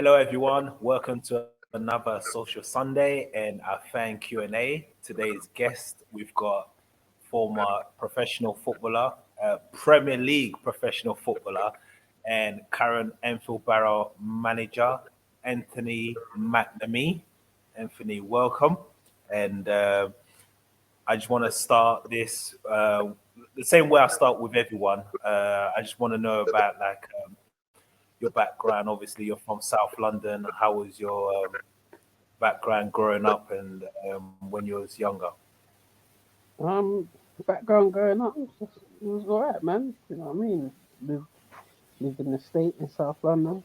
Hello, everyone. Welcome to another Social Sunday and our fan Q&A. Today's guest, we've got former professional footballer, Premier League professional footballer, and current Enfield Barrow manager, Anthony McNamee. Anthony, welcome. And I just want to start this the same way I start with everyone. I just want to know about your background. Obviously, you're from South London. How was your background growing up and when you was younger? Um, Background growing up was alright, man. You know what I mean? Lived in the state in South London.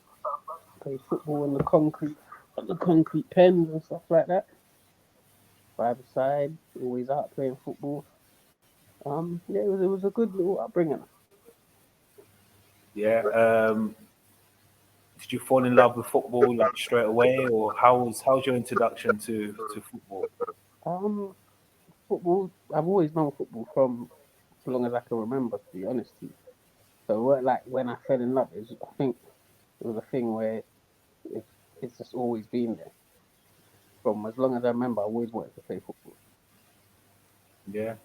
Played football on the concrete pens and stuff like that. Five side, always out playing football. Yeah, it was a good little upbringing. Yeah. Did you fall in love with football like straight away, or how's your introduction to football? Um, Football. I've always known football from as long as I can remember. To be honest with you, so it weren't like when I fell in love. I think it was a thing where it, it's just always been there. From as long as I remember, I always wanted to play football. Yeah.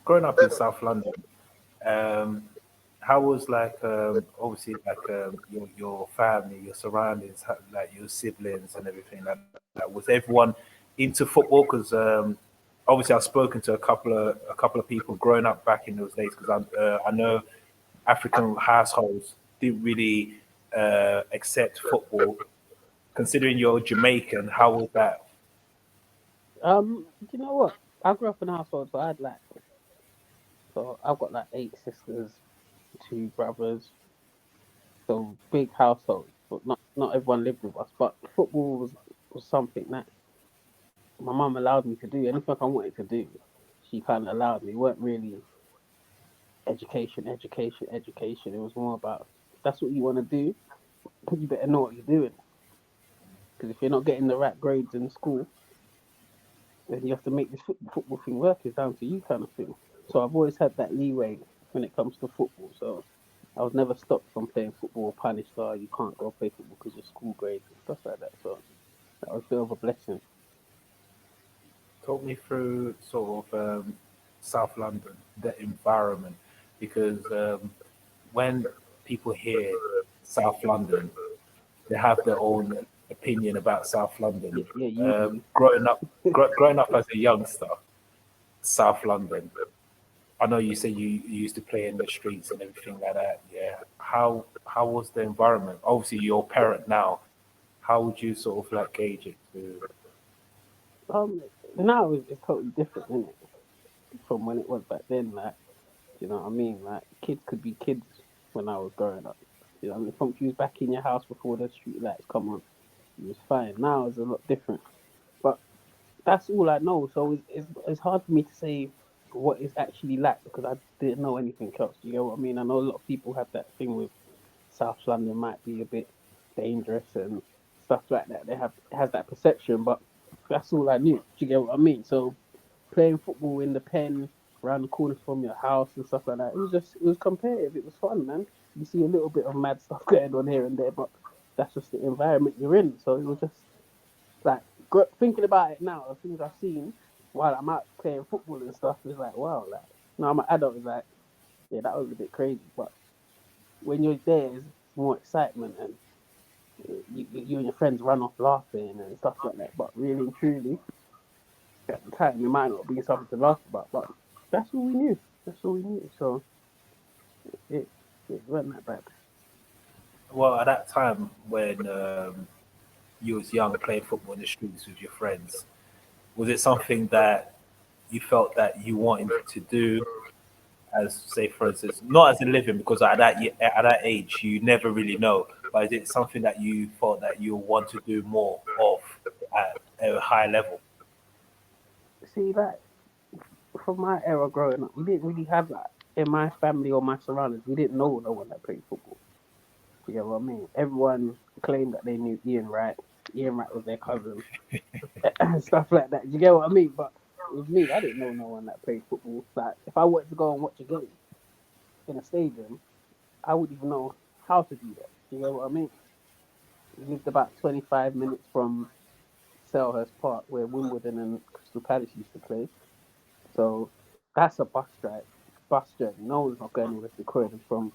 Growing up in South London, um, how was like obviously like your family, your surroundings, like your siblings and everything like that? Was everyone into football? Because obviously I've spoken to a couple of people growing up back in those days. Because I know African households didn't really accept football. Considering you're Jamaican, how was that? You know what? I grew up in a household, so I've got like eight sisters, two brothers, so big household. But not everyone lived with us. But football was something that my mum allowed me to do. Anything I wanted to do, she kind of allowed me. It weren't really education, education, education. It was more about if that's what you want to do, you better know what you're doing. Because if you're not getting the right grades in school, then you have to make this football thing work. It's down to you, kind of thing. So I've always had that leeway when it comes to football. So I was never stopped from playing football or punished. Oh, you can't go play football because your school grades and stuff like that. So that was a bit of a blessing. Talk me through sort of South London, the environment, because when people hear South London, they have their own opinion about South London. Yeah, yeah, usually. Growing up as a youngster, South London. I know you say you used to play in the streets and everything like that. Yeah. How was the environment? Obviously, you're a parent now. How would you sort of like gauge it to? Um, Now it's totally different, isn't it, from when it was back then. Like, you know what I mean? Like, kids could be kids when I was growing up. You know what I mean? From you was back in your house before the street lights come on, it was fine. Now it's a lot different. But that's all I know. So it's hard for me to say what it's actually like because I didn't know anything else. You know what I mean? I know a lot of people have that thing with South London might be a bit dangerous and stuff like that. They have has that perception, but that's all I knew. Do you get what I mean? So playing football in the pen around the corner from your house and stuff like that. It was competitive. It was fun, man. You see a little bit of mad stuff going on here and there, but that's just the environment you're in. So it was just like thinking about it now, the things I've seen while I'm out playing football and stuff is like wow. Like now I'm an adult, it's like yeah, that was a bit crazy. But when you're there, it's more excitement and you and your friends run off laughing and stuff like that. But really and truly, at the time, it might not be something to laugh about, but that's all we knew. That's all we knew. So it it wasn't that bad. Well, at that time when you was young, playing football in the streets with your friends, was it something that you felt that you wanted to do as, say, for instance, not as a living, because at that age you never really know, but is it something that you thought that you want to do more of at a high level? See, like from my era growing up, we didn't really have that in my family or my surroundings. We didn't know no one that played football. Do you get what I mean? Everyone claimed that they knew Ian Wright. Ian Wright was their cousin and stuff like that. Do you get what I mean? But with me, I didn't know no one that played football. Like if I wanted to go and watch a game in a stadium, I wouldn't even know how to do that. Do you get what I mean? We lived about 25 minutes from Selhurst Park, where Wimbledon and Crystal Palace used to play. So that's a bus journey. No one's not going to the Croydon from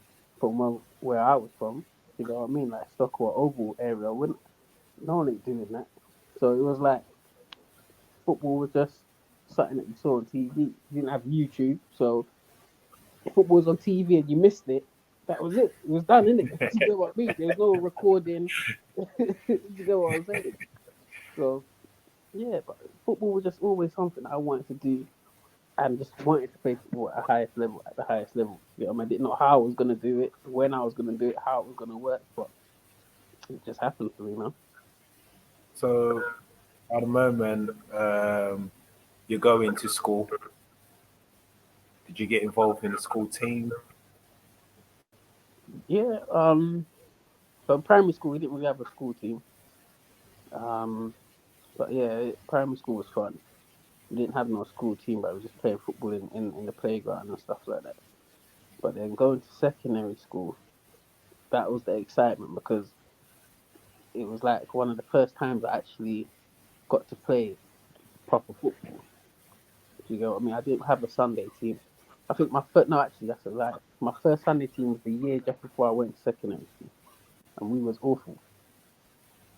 where I was from. You know what I mean? Like Stockwell Oval area. No one ain't doing that. So it was like football was just something that you saw on TV. You didn't have YouTube, so if football was on TV and you missed it, that was it. It was done, innit? You know what I mean? There was no recording. You know what I'm saying? So yeah, but football was just always something that I wanted to do and just wanted to play football at the highest level. At the highest level, you know, I didn't know how I was gonna do it, when I was gonna do it, how it was gonna work, but it just happened for me, man. So at the moment, you're going to school. Did you get involved in the school team? Yeah. So in primary school, we didn't really have a school team. Um, but yeah, primary school was fun. We didn't have no school team, but we were just playing football in the playground and stuff like that. But then going to secondary school, that was the excitement because it was like one of the first times I actually got to play proper football. Do you get what I mean? I didn't have a Sunday team. I think my first, no, actually, that's a lie. My first Sunday team was the year just before I went to secondary school, and we was awful.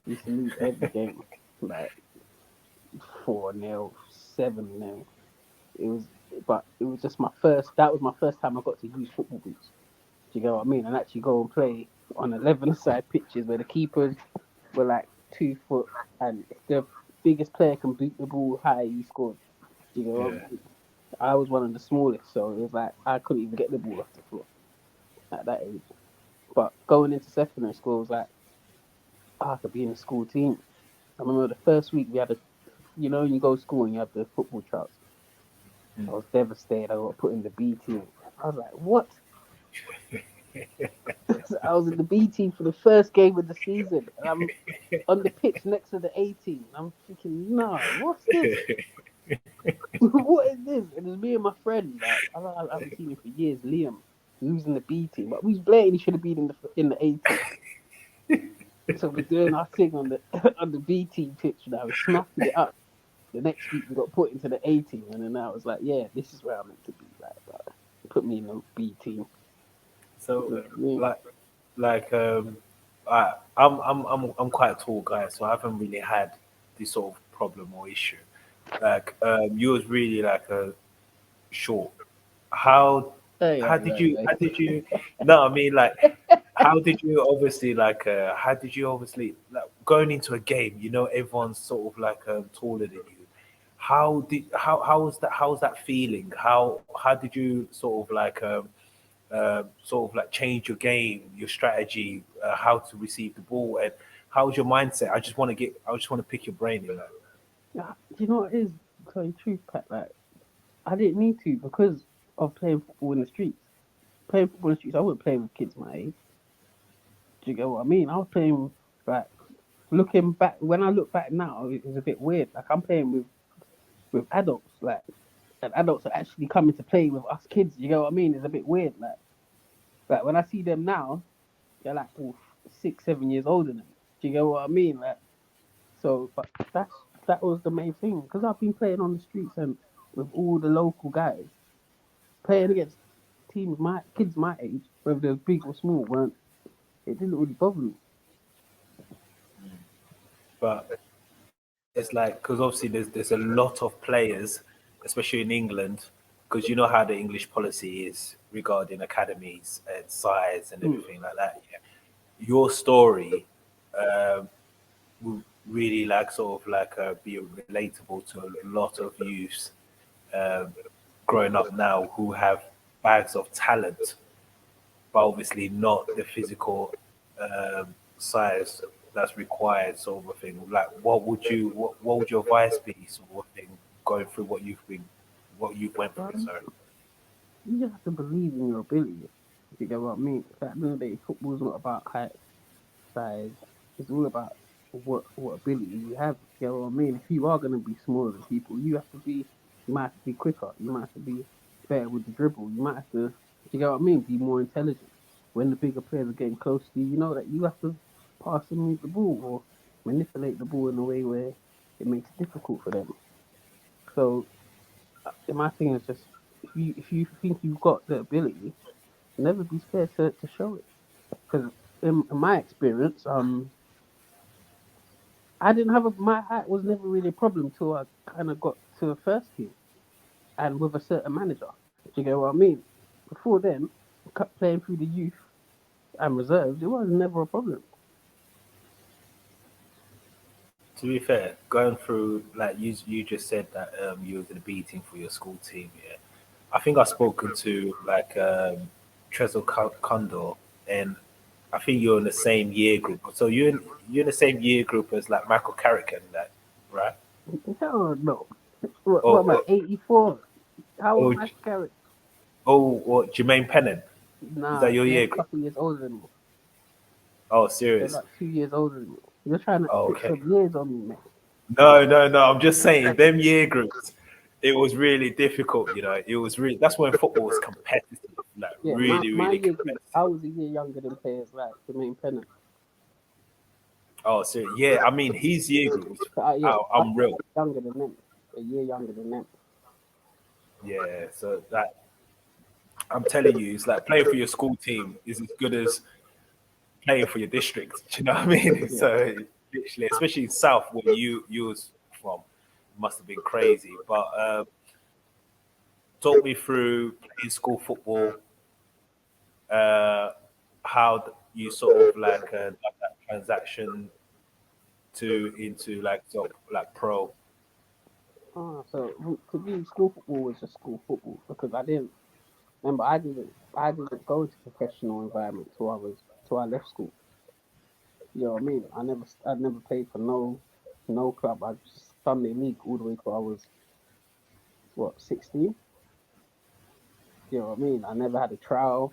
We used to lose every game, like 4-0, 7-0. It was, but it was just my first. That was my first time I got to use football boots. Do you get what I mean? And actually go and play on 11-side pitches where the keepers were like 2 foot, and if the biggest player can boot the ball high, he scored. Do you get what I Yeah. mean? I was one of the smallest, so it was like I couldn't even get the ball off the floor at that age. But going into secondary school, it was like, I could be in a school team. I remember the first week we had you go to school and you have the football trials. I Mm. was devastated. I got put in the B team. I was like, what? I was in the B team for the first game of the season, and I'm on the pitch next to the A team. I'm thinking, nah, what's this? What is this? And it's me and my friend. Like, I haven't seen him for years. Liam, he was in the B team, but we was blatant. He should have been in the A team. So we're doing our thing on the on the B team pitch now. We're smacking it up. The next week we got put into the A team, and then I was like, yeah, this is where I'm meant to be. Like, put me in the B team. So, You know what I mean? like, like, I'm quite a tall guy, so I haven't really had this sort of problem or issue. Like, you was really like a short. How Hey, how hey, did hey, you hey. how did you? No, I mean like, how did you obviously like going into a game? You know, everyone's sort of like taller than you. How was that feeling? How did you sort of like change your game, your strategy, how to receive the ball, and how was your mindset? I just want to pick your brain in that. Ah, do you know what it is? To tell you the truth, Pat, like, I didn't need to because of playing football in the streets. Playing football in the streets, I wasn't playing with kids my age. Do you get what I mean? I was playing with, like, looking back, when I look back now, it's a bit weird. Like, I'm playing with adults, like, and adults are actually coming to play with us kids. You know what I mean? It's a bit weird. Like when I see them now, they're like, oof, 6, 7 years older than me. Do you get what I mean? Like, so, but that was the main thing because I've been playing on the streets and with all the local guys, playing against teams my kids my age, whether they're big or small, weren't it didn't really bother me. But it's like because obviously there's a lot of players, especially in England, because you know how the English policy is regarding academies and size and Mm. everything like that. Yeah, your story um, will really like sort of like be relatable to a lot of youths um, growing up now who have bags of talent, but obviously not the physical size that's required, sort of a thing. Like, what would your advice be, sort of thing, going through what you've went through? Um, Sorry. you just have to believe in your ability. If you get what I mean. At the end of the day, football's not about height, size. It's all about what ability you have. You know what I mean? If you are going to be smaller than people, you might have to be quicker. You might have to be better with the dribble. You might have to, do you get what I mean? Be more intelligent. When the bigger players are getting close to you, you know that you have to pass and move the ball or manipulate the ball in a way where it makes it difficult for them. So my thing is just if you think you've got the ability, never be scared to show it. Because in my experience, I didn't have my height was never really a problem till I kind of got to the first team and with a certain manager. Do you get what I mean? Before then, playing through the youth and reserves, it was never a problem. To be fair, going through like you just said that you was in a B team for your school team. Yeah, I think I've spoken to like Trezor Condor, and I think you're in the same year group. So you're in the same year group as like Michael Carrick and that, right? Hell no. What Oh, am I, 84? How oh, old my carrot? what Jermaine Pennant? Is that Nah, your they're year a group? couple years older than me. Oh, They're serious. like 2 years older than me. You're trying to Oh, put okay. some years on me, man. No, no, no. I'm just saying, them year groups, it was really difficult. It was really that's when football was competitive, like Yeah, really, my really year group, competitive. I was a year younger than players like Jermaine Pennant. Oh, so yeah, I mean, his year group was So, yeah, I was unreal. younger than them. A year younger than them. Yeah, so that I'm telling you, it's like playing for your school team is as good as playing for your district. Do you know what I mean? Yeah. So literally, especially in South where you was from, must have been crazy. But talk me through playing school football, uh, how you sort of like done that transaction to into like sort of like pro. So to me, school football was just school football because I didn't remember. I didn't go into professional environment till I left school. You know what I mean? I never played for no club. I just Sunday league all the way till I was what 16. You know what I mean? I never had a trial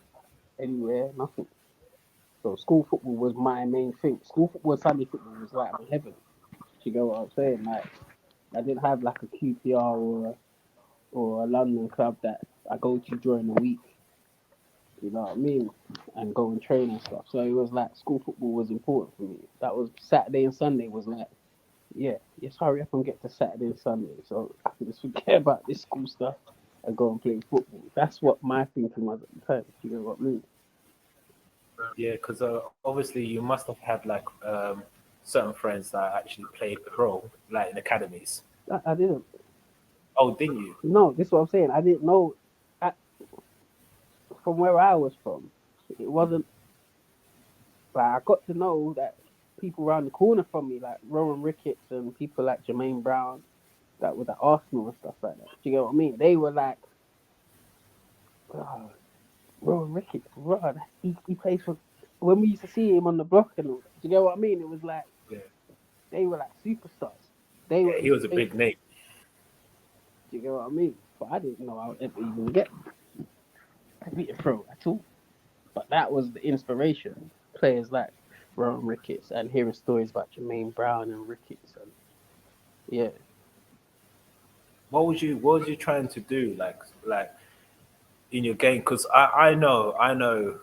anywhere, nothing. So school football was my main thing. School football, Sunday football was like my heaven. Do you get what I'm saying? Like I didn't have like a QPR or a London club that I go to during the week. You know what I mean? And go and train and stuff. So it was like school football was important for me. That was Saturday and Sunday was like, yeah, just hurry up and get to Saturday and Sunday. So I can just forget about this school stuff and go and play football. That's what my thinking was at the time. You know what I mean? Yeah, because obviously you must have had like certain friends that actually played pro, like in academies. I didn't. Oh, didn't you? No, this is what I'm saying. I didn't know. I, from where I was from, it wasn't like I got to know that people around the corner from me, like Rowan Ricketts and people like Jermaine Brown, that was at Arsenal and stuff like that. Do you get what I mean? They were like, oh, Rowan Ricketts, bro, he plays for. When we used to see him on the block and all that, do you get what I mean? It was like Yeah, they were like superstars. They were yeah, he was a inspirational. big name. Do you get what I mean? But I didn't know I would ever even get to be a pro at all. But that was the inspiration. Players like Rowan Ricketts and hearing stories about Jermaine Brown and Ricketts and yeah. What was you trying to do like in your game? Because I know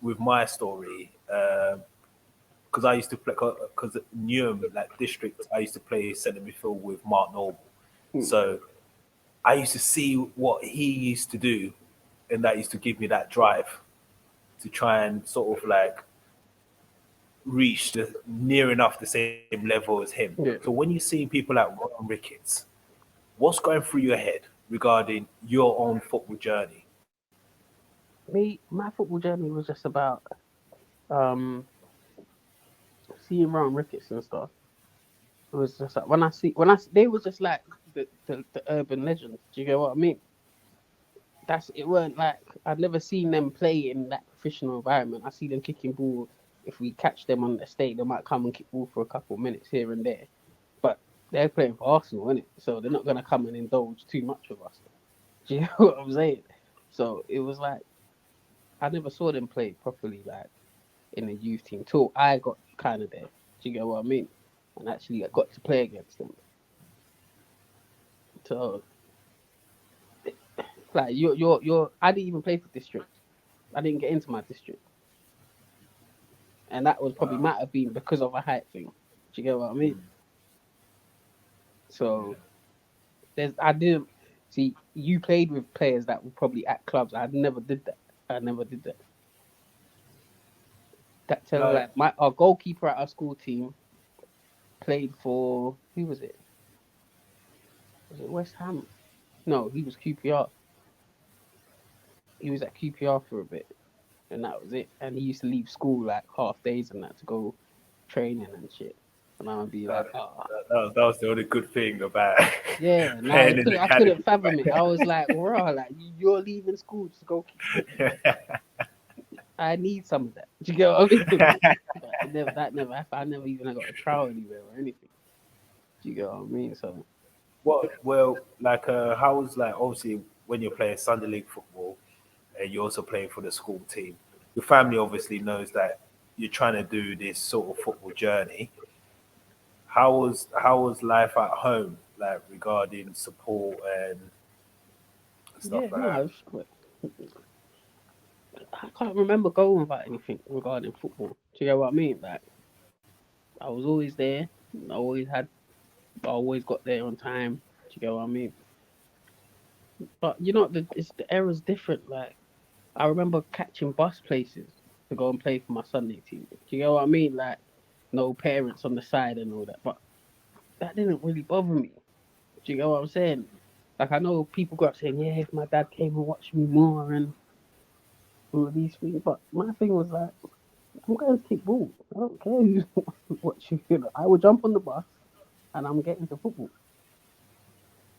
with my story because I used to play because Newham like district I used to play centre midfield with Mark Noble, Hmm. so I used to see what he used to do, and that used to give me that drive to try and sort of like reach near enough the same level as him. Yeah. So when you see people like Ron Ricketts, what's going through your head regarding your own football journey? My football journey was just about um seeing Rowan Ricketts and stuff. It was just like they was just like the urban legends. Do you get what I mean? That's it. Weren't like I'd never seen them play in that professional environment. I see them kicking ball. If we catch them on the state, they might come and kick ball for a couple of minutes here and there. But they're playing for Arsenal, innit? So they're not gonna come and indulge too much with us. Do you know what I'm saying? So it was like I never saw them play properly, like in a youth team till I got kind of there. Do you get what I mean? And actually, I got to play against them. So like I didn't even play for district. I didn't get into my district. and that was probably Wow. might have been because of a height thing. Do you get what I mean? So I didn't see you played with players that were probably at clubs. I never did that. I never did that. That tell Like, like our goalkeeper at our school team played for who was it? Was it West Ham? No, he was QPR. He was at QPR for a bit, and that was it. And he used to leave school like half days and that to go training and shit. And I would be that, like, ah, that was the only good thing about yeah. Nah, playing in the I academy. couldn't fathom it. I was like, raw, like you're leaving school to go kick football. I need some of that. Do you get what I mean? But that never happened. I never even got a trial anywhere or anything. Do you get what I mean? So Well, like, how was like obviously when you're playing Sunday league football and you're also playing for the school team, your family obviously knows that you're trying to do this sort of football journey. How was life at home like regarding support and yeah, stuff like no, that? I can't remember going without anything regarding football. Do you get what I mean? Like I was always there. I always had. I always got there on time. Do you get what I mean? But the era's different. Like I remember catching bus places to go and play for my Sunday team. Do you get what I mean? Like no parents on the side and all that. But that didn't really bother me. Do you get what I'm saying? Like I know people go up saying, yeah, if my dad came and watched me more and all of these things, but my thing was like, I'm going to kick ball. I don't care who's watching. I will jump on the bus and I'm getting to football.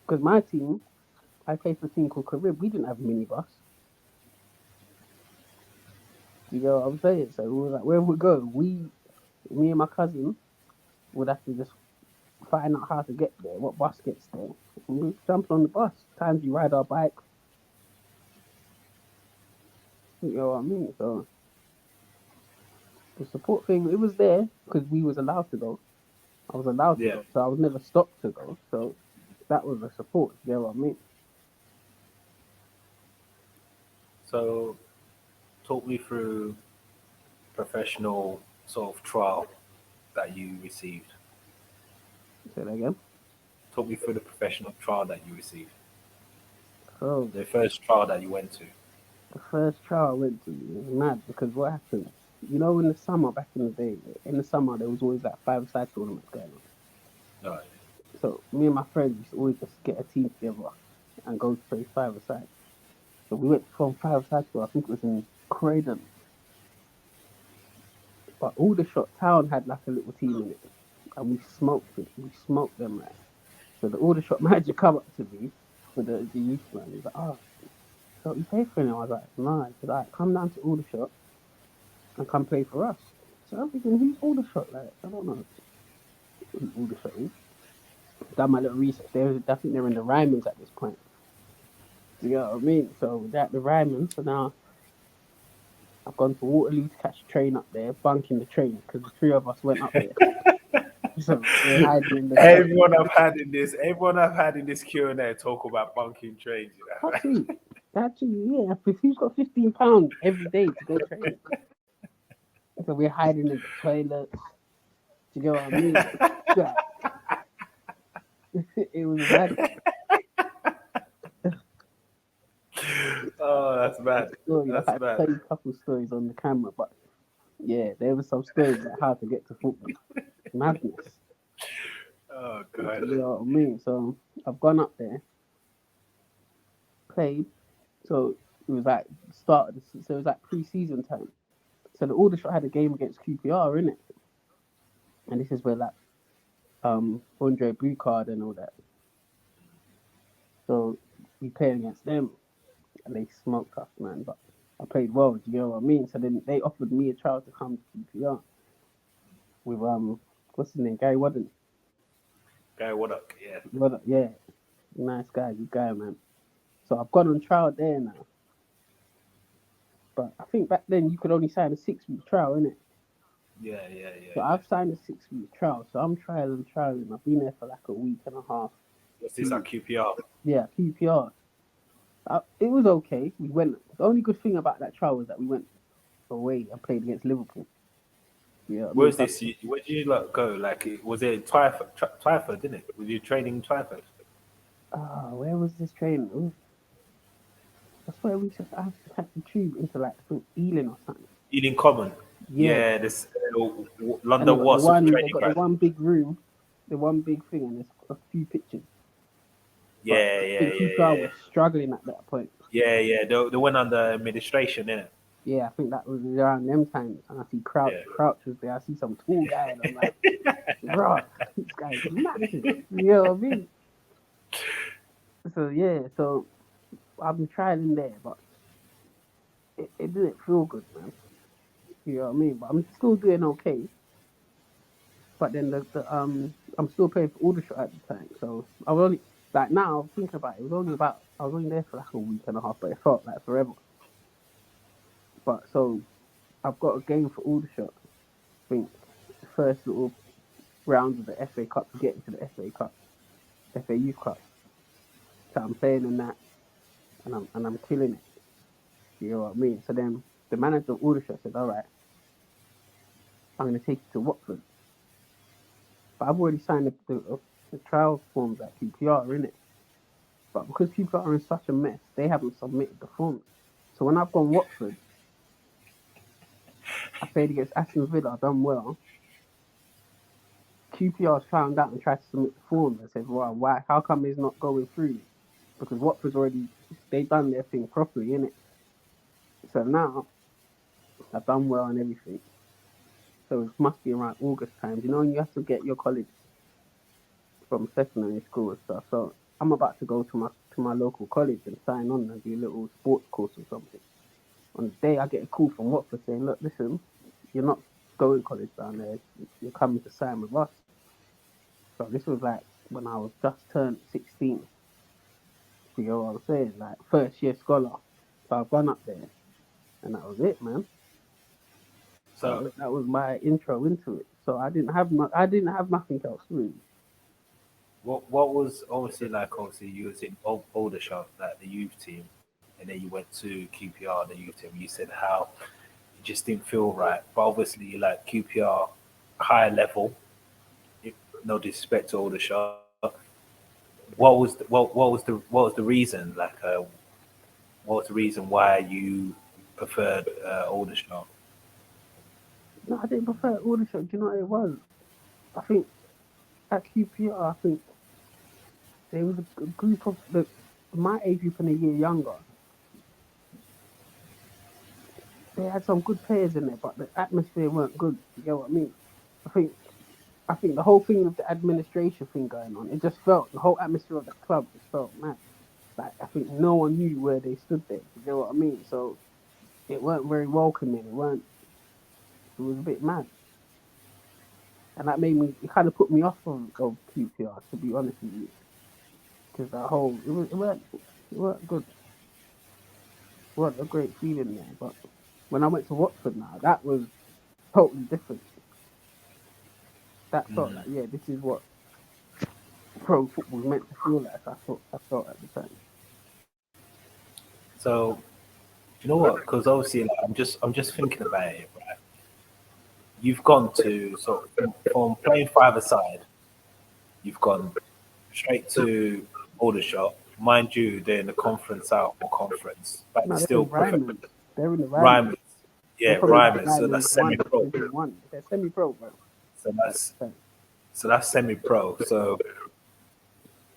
Because my team, I played for a team called Carib. We didn't have a minibus. Do you get what I'm saying? So we were like, where we go, me and my cousin would have to just find out how to get there, what bus gets there. And we jump on the bus. Times we ride our bike. You know what I mean? So the support thing, it was there because we was allowed to go. I was allowed to Yeah. go, so I was never stopped to go. So that was the support. You know what I mean? So talk me through professional sort of trial that you received. Say that again. Talk me through the professional trial that you received. So The first trial that you went to. the first trial I went to was mad because what happened? You know, in the summer back in the day, in the summer there was always like five-a-side tournaments going on. Right. So me and my friends used to always just get a team together and go to play five-a-side. So we went from five-a-side to I think it was in Croydon, but Aldershot Town had like a little team in it, and we smoked it. We smoked them like. So the Aldershot manager come up to me for the youth man. He's like, "Oh, so you play for him?" I was like, "Nah." He said, "All right, come down to Aldershot and come play for us." So I'm thinking, who's Aldershot? Like, I don't know who Aldershot is. Done my little research. I think they're in the Rymans at this point. Do you know what I mean? So they're at the Rymans. So now I've gone to Waterloo to catch a train up there, bunking the train because the three of us went up there. So we're hiding in the train. Everyone I've had in this Q&A talk about bunking trains. You know? Actually, yeah. If he's got £15 every day to go training, so we're hiding in the toilets. Do you get what I mean? Yeah. It was bad. Oh, that's bad. Story. I've That's had to bad. tell you a couple stories on the camera, but yeah, there were some stories about how to get to football. Madness. Oh Do god. you know what I mean? So I've gone up there, played. So it was like so it was like pre-season time. So the Aldershot had a game against QPR in it, and this is where like Andre Boucard and all that. So we played against them, and they smoked us, man. But I played well. Do you know what I mean? So then they offered me a trial to come to QPR with what's his name, Gary Wadden. Guy, what up? Yeah. Yeah, nice guy, good guy, man. So I've gone on trial there now. But I think back then you could only sign a 6 week trial, innit? Yeah, yeah, yeah, So yeah. I've signed a 6 week trial. So I'm trialing. I've been there for like a week and a half. What's this at 2 weeks. QPR? Yeah, QPR. It was okay. We went. The only good thing about that trial was that we went away and played against Liverpool. Yeah, I mean, Where's this? Where did you like go? Like, was it Twyford? Twyford, didn't it? Was you training in Twyford? where was this train? I swear we just I have to catch the tube into like I think Ealing or something. Ealing Common. Yeah, Yeah, this and they London got the Wasp one. They training got the ground. one big room, the one big thing, and there's a few pictures. But Yeah, I yeah, think yeah, QPR yeah. was struggling at that point. Yeah, yeah. They went under administration, didn't it? Yeah, I think that was around them times. And I see Crouch. Yeah. Crouch was there. I see some tall guy, and I'm like, bro, this guy's massive. You know what I mean? So yeah, so I've been trialing there, but it didn't feel good, man. You know what I mean? But I'm still doing okay. But then I'm still paying for Aldershot at the time. So I was only like now thinking about it, it was only about I was only there for like a week and a half, but it felt like forever. But so I've got a game for Aldershot. I think the first little round of the FA Cup to get into the FA Cup, FA Youth Cup. So I'm playing in that and I'm killing it. You know what I mean? So then the manager of Aldershot said, all right, I'm gonna take you to Watford. But I've already signed the trial forms at QPR, in it. But because QPR are in such a mess, they haven't submitted the forms. So when I've gone Watford, I played against Aston Villa, done well. QPR's found out and tried to submit the forms and said, well, why? How come it's not going through? Because Watford's already they done their thing properly, innit? So now I've done well and everything. So it must be around August time. You know, when you have to get your college from secondary school and stuff. So I'm about to go to my local college and sign on and do a little sports course or something. On the day I get a call from Watford saying, look, listen, you're not going college down there. You're coming to sign with us. So this was like when I was just turned 16. You know what I'm saying? Like first year scholar. So I've gone up there and that was it, man. So That was my intro into it. So I didn't have nothing else really. what was obviously like obviously you was in Aldershot, like the youth team, and then you went to QPR, the youth team. You said how it just didn't feel right, but obviously like QPR, higher level. No disrespect to Aldershot. What was the reason? Like, what was the reason why you preferred Aldershot? No, I didn't prefer Aldershot. Do you know what it was? I think at QPR, I think there was a group of my age group and a year younger. They had some good players in there, but the atmosphere weren't good. You get what I mean? I think I think the whole thing with the administration thing going on, it just felt the whole atmosphere of the club just felt mad. Like I think no one knew where they stood there. You get what I mean? So it weren't very welcoming. It weren't. It was a bit mad, and that made me. It kind of put me off of QPR, to be honest with you, because that whole it weren't good. It weren't a great feeling there. But when I went to Watford now, that was totally different. That felt Mm. like this is what pro football meant to feel like. I felt at the time. So you know what? Because obviously, like, I'm just thinking about it. Right? You've gone to so from playing five-a-side, you've gone straight to Aldershot. Mind you, they're in the conference out or conference, but No, it's they're still in Ryman. They're in the Ryman. Ryman. They're Yeah, probably like Ryman. So Ryman's that's one, semi-pro. Division One. They're semi-pro, bro. So At that's the time. so that's semi-pro. So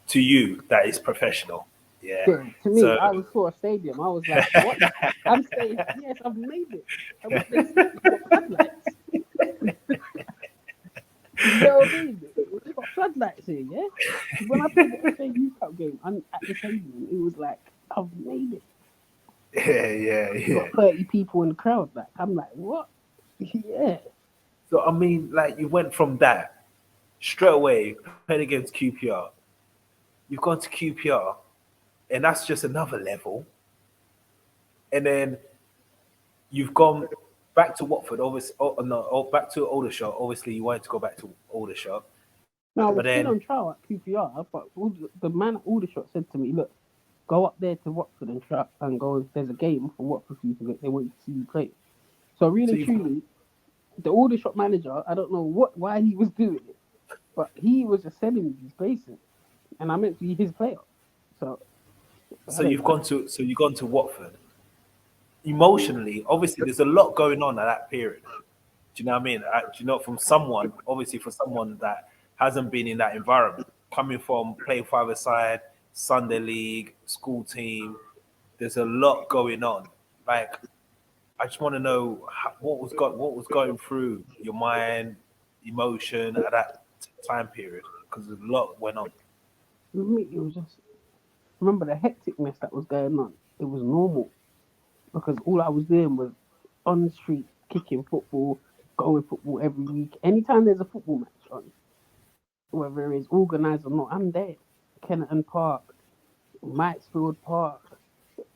to you, that is professional. Yeah. Yeah, to me, So I was for a stadium. I was like, what? I'm saying, yes, I've made it. And what they said, we've got floodlights. You know what I mean? We've got floodlights here, yeah? Because when I played the FA Youth Cup game at the stadium, it was like, I've made it. yeah, yeah, You yeah. got 30 people in the crowd. Like, I'm like, what? Yeah. So I mean, like you went from that straight away playing against QPR. You've gone to QPR, and that's just another level. And then you've gone back to Watford. Obviously, no, back to Aldershot. Obviously, you wanted to go back to Aldershot, Now, I but was still then on trial at QPR, but the man at Aldershot said to me, look, go up there to Watford and try and go. There's a game for Watford for you to get. They want you to see you play. So really so and you've truly, The order shop manager, I don't know why he was doing it, but he was just selling me these places, and I meant to be his player. So I don't know. So you've gone to Watford. Emotionally, obviously, there's a lot going on at that period. Do you know what I mean? Do you know from someone, obviously, for someone that hasn't been in that environment, coming from playing five-a-side, Sunday league, school team, there's a lot going on. Like, I just want to know what was going through your mind, emotion at that time period, because a lot went on. With me, it was just remember the hecticness that was going on. It was normal because all I was doing was on the street kicking football, going football every week. Anytime there's a football match on, whether it's organised or not, I'm there. Kenneton Park, Maxfield Park,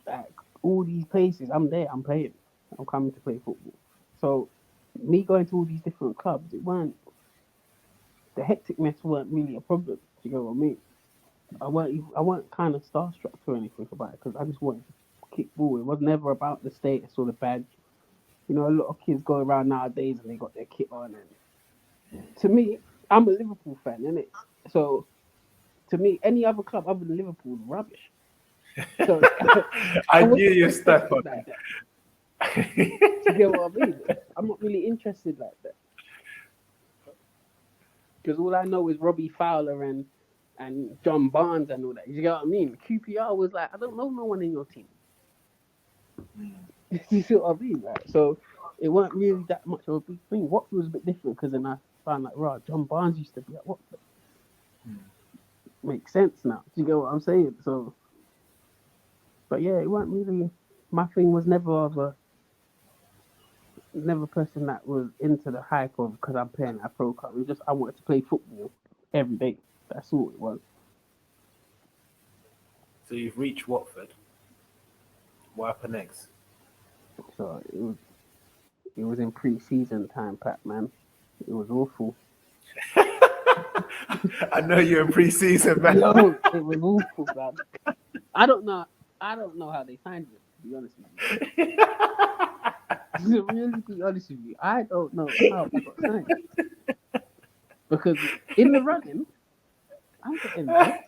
like all these places, I'm there. I'm playing. I'm coming to play football. So me going to all these different clubs, it weren't the hecticness weren't really a problem. Do you get what I mean? I weren't kind of starstruck or anything about it because I just wanted to kick ball. It was never about the status or the badge. You know, a lot of kids go around nowadays and they got their kit on. And to me, I'm a Liverpool fan, innit? So to me, any other club other than Liverpool is rubbish. So I I knew wasn't you step interested on like that. it. Do you get what I mean? I'm not really interested like that because all I know is Robbie Fowler and John Barnes and all that. You get what I mean? QPR was like, I don't know no one in your team. You see what I mean, right? So it weren't really that much of a big thing. Watford was a bit different because then I found like, right, John Barnes used to be at Watford. Makes sense now. Do you get what I'm saying? So, but yeah, it weren't really. My thing was never a person that was into the hype of because I'm playing at Pro Cup. It was just I wanted to play football every day. That's all it was. So you've reached Watford. What happened next? So it was in pre-season time, Pat man. It was awful. I know you're in pre-season, man. Yo, it was awful, man. I don't know. I don't know how they signed him. To be honest with you, to really be honest with you, I don't know how I got signed because in the running, I'm getting left.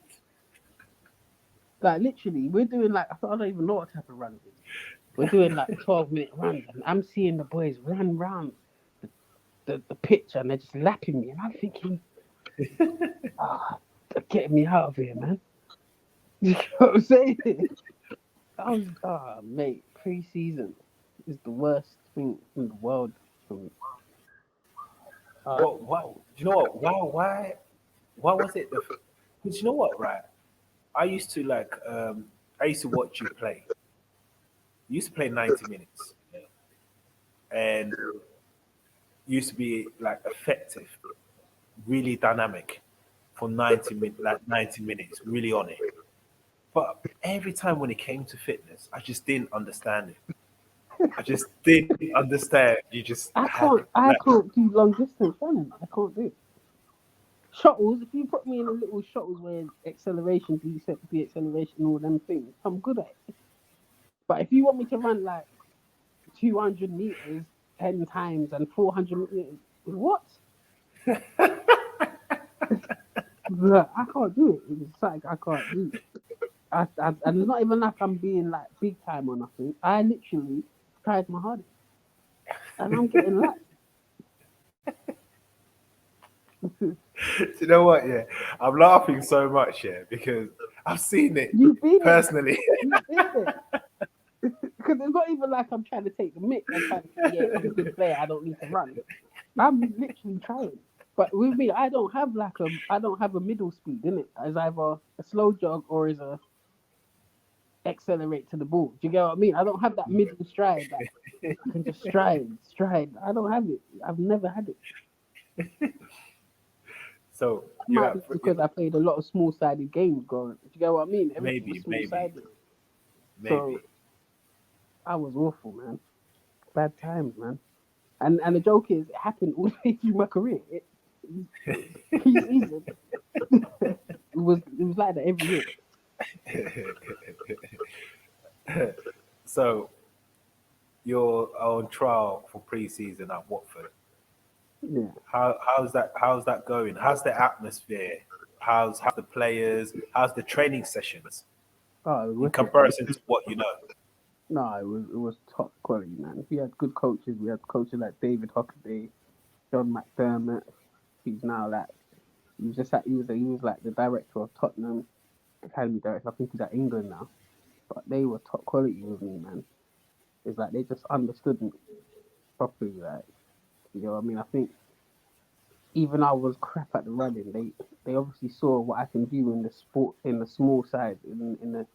Like literally, we're doing like I don't even know what type of run it is. We're doing like 12-minute runs, and I'm seeing the boys run round the pitch, and they're just lapping me, and I'm thinking, ah, they're getting me out of here, man. You know what I'm saying? I was, mate, pre-season is the worst thing in the world for me. Well, wow. Do you know what? Why was it? Because you know what, right? I used to like. I used to watch you play. You used to play 90 minutes, and used to be like effective, really dynamic for 90 minutes, really on it. But every time when it came to fitness, I just didn't understand it. I just didn't understand. You just had I like, can't do long distance running. I can't do it. Shuttles, if you put me in a little shuttles where acceleration, deceleration, all them things, I'm good at it. But if you want me to run like 200 meters 10 times and 400 meters, what? Look, I can't do it. It's like I can't do. And it's not even like I'm being like big time or nothing. I literally tried my hardest, and I'm getting lapped. you know what? Yeah, I'm laughing so much, yeah, because I've seen it You've been there. personally. You've been there. Because it's not even like I'm trying to take the mick and trying to say, yeah, I'm a good player. I don't need to run. I'm literally trying. But with me, I don't have a middle speed in it. It's either a slow jog or is a accelerate to the ball. Do you get what I mean? I don't have that middle stride that I can just stride. I don't have it. I've never had it. So It might be because I played a lot of small sided games growing up. Do you get what I mean? Everything was maybe, small sided. So maybe. I was awful, man. Bad times, man. And the joke is, it happened all the way through my career. It was pre-season. It was like that every year. So you're on trial for pre-season at Watford. Yeah. How's that going? How's the atmosphere? How's the players? How's the training sessions Oh, it in was wicked. comparison to what you know? No, it was top quality, man. We had good coaches. We had coaches like David Hockaday, John McDermott. He's now like he was just like he was like the director of Tottenham academy director. I think he's at England now. But they were top quality with me, man. It's like they just understood me properly. Like, you know what I mean? I think even I was crap at the running. They obviously saw what I can do in the sport, in the small side, in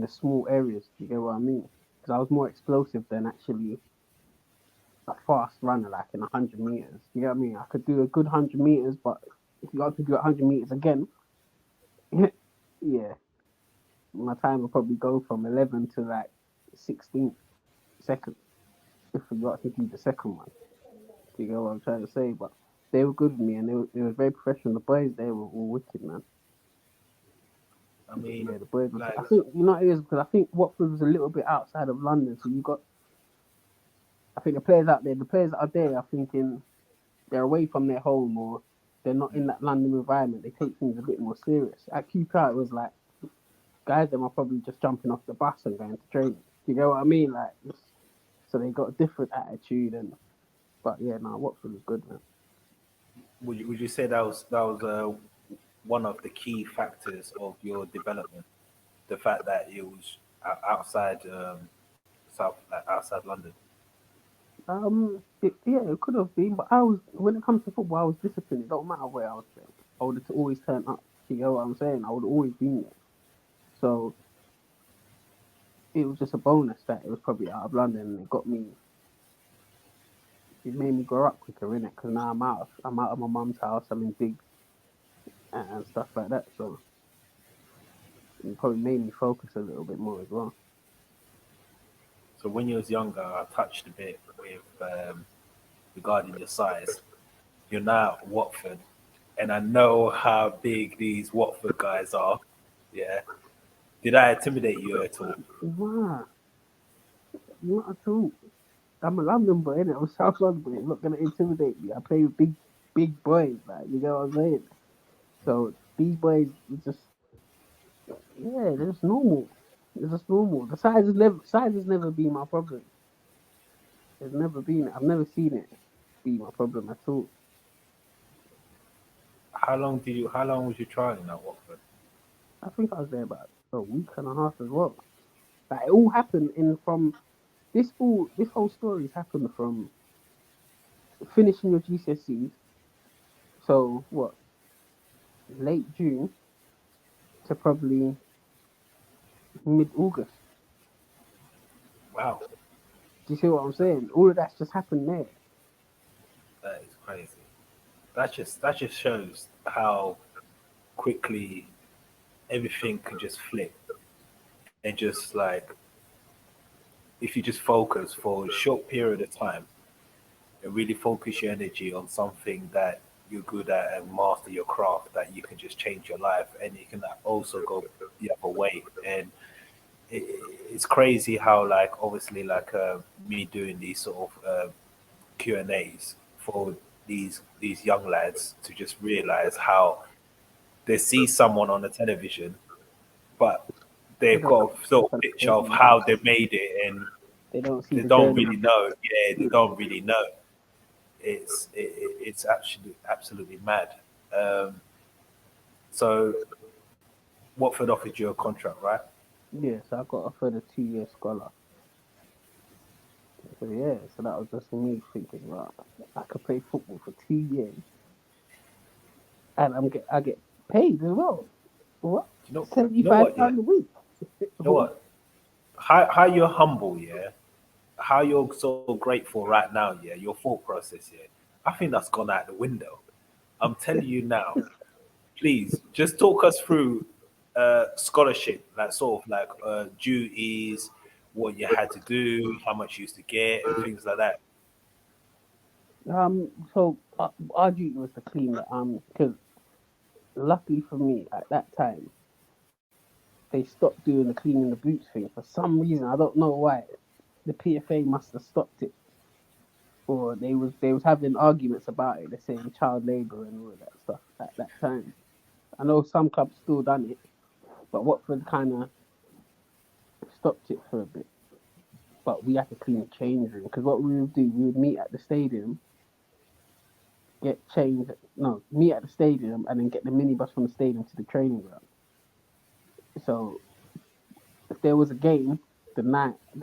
the small areas. Do you get what I mean? Because I was more explosive than actually a fast runner, like in 100 meters. You get what I mean? I could do a good 100 meters, but if you got to do 100 meters again, yeah, my time will probably go from 11 to like 16 seconds if you got to do the second one. Do you get what I'm trying to say? But they were good with me, and they were very professional. The boys they were all wicked, man. I mean, Yeah, the boys. I like, think you know it is because I think Watford was a little bit outside of London, so you got. I think the players out there, the players that are there, are thinking they're away from their home or they're not in that London environment. They take things a bit more serious. At QPR, it was like guys them are probably just jumping off the bus and going to training. Do you get what I mean? Like, so they got a different attitude. And but yeah, no, Watford was good, man. would you say that was one of the key factors of your development? The fact that it was outside outside London. Yeah, it could have been, but I was when it comes to football, I was disciplined. It don't matter where I was playing. I would have always turned up. You know what I'm saying? I would always be there. So it was just a bonus that it was probably out of London, and it got me. It made me grow up quicker, innit? Because now I'm out of my mum's house. I'm in digs and stuff like that. So it probably made me focus a little bit more as well. So when you was younger, I touched a bit with regarding your size. You're now at Watford, and I know how big these Watford guys are. Yeah. Did I intimidate you at all? Nah, not at all. I'm a London boy, innit? I'm a South London boy. It's not gonna intimidate me. I play with big boys, like you know what I'm saying. So these boys just yeah, they're just normal. They're just normal. The size has never been my problem. It's never been. I've never seen it be my problem at all. How long was you trying at Watford? I think I was there about a week and a half as well. Like it all happened in from this whole story's happened from finishing your GCSEs. So what? Late June to probably mid August. Wow, Do you see what I'm saying? All of that's just happened there. that is crazy. That just shows how quickly everything can just flip and just like if you just focus for a short period of time and really focus your energy on something that you're good at and master your craft, that you can just change your life and you can also go the other way. And it, it's crazy how like obviously like me doing these sort of Q&As for these young lads to just realize how they see someone on the television, but They they've don't got a sort of have picture the of journey. how they made it, and They don't see they the don't journey. really know. Yeah, they don't really know. It's absolutely mad. Um, so Watford offered you a contract, right? Yeah, so I got offered a 2 year scholar. So yeah, so that was just me thinking, right, I could play football for 2 years and I get paid as well. What? You know what? Yeah, £75 a week. you know what? How you're humble, yeah. How you're so grateful right now, yeah. Your thought process, yeah. I think that's gone out the window. I'm telling you now. Please just talk us through scholarship, like sort of like duties, what you had to do, how much you used to get, and things like that. So our duty was to clean the because luckily for me at that time they stopped doing the cleaning the boots thing for some reason. I don't know why. The PFA must have stopped it. or they was having arguments about it. They're saying child labour and all of that stuff at that time. I know some clubs still done it, but Watford kind of stopped it for a bit. But we had to clean the change room because what we would do, we would meet at the stadium, get changed. No, meet at the stadium and then get the minibus from the stadium to the training ground. So if there was a game the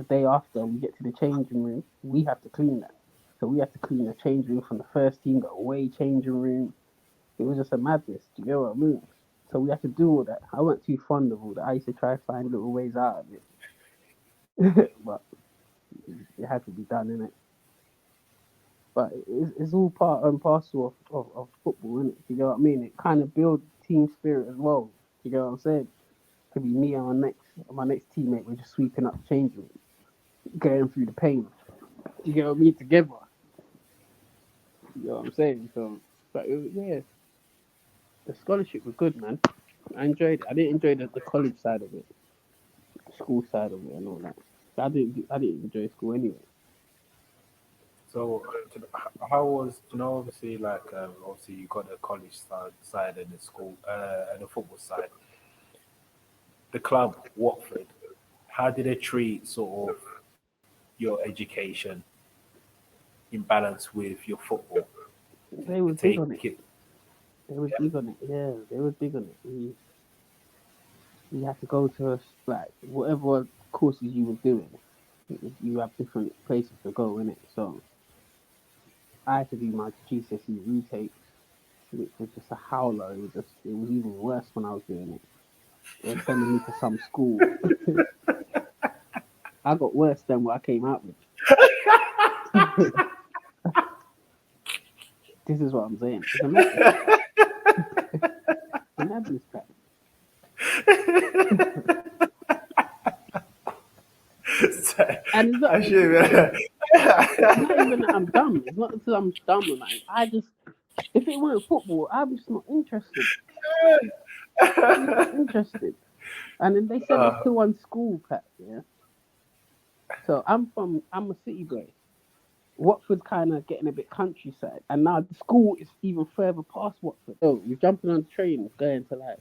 day after, we get to the changing room, we have to clean that. So we have to clean the change room from the first team, the away changing room. It was just a madness. Do you get what I mean? So we had to do all that. I wasn't too fond of all that. I used to try to find little ways out of it, but it had to be done, innit? But it's all part and parcel of football, innit? Do you get what I mean? It kind of builds team spirit as well. Do you get what I'm saying? Could be me and my next teammate. We're just sweeping up the change room, going through the pain. Do you get what I mean? Together. You know what I'm saying? So, but yeah, the scholarship was good, man. I enjoyed it. I didn't enjoy the college side of it, the school side of it, and all that. I didn't enjoy school anyway. So, how was, obviously, like, obviously you got the college side and the school and the football side. The club, Watford, how did they treat sort of your education in balance with your football? They was big Take on it. it, They was big on it. Yeah, they was big on it. We had to go to like whatever courses you were doing. You have different places to go in it. So I had to do my GCSE retakes, which was just a howler. It was even worse when I was doing it. They were sending me to some school. I got worse than what I came out with. This is what I'm saying. It's a madness. It's a madness pack. And it's not, it's not even that I'm dumb. It's not until I'm dumb or nothing. If it weren't football, I'm just not interested. I'm not interested. And then they sent us to one school, Pat. Yeah. So I'm a city boy. Watford's kind of getting a bit countryside, and now the school is even further past Watford. So we're jumping on the train, going to like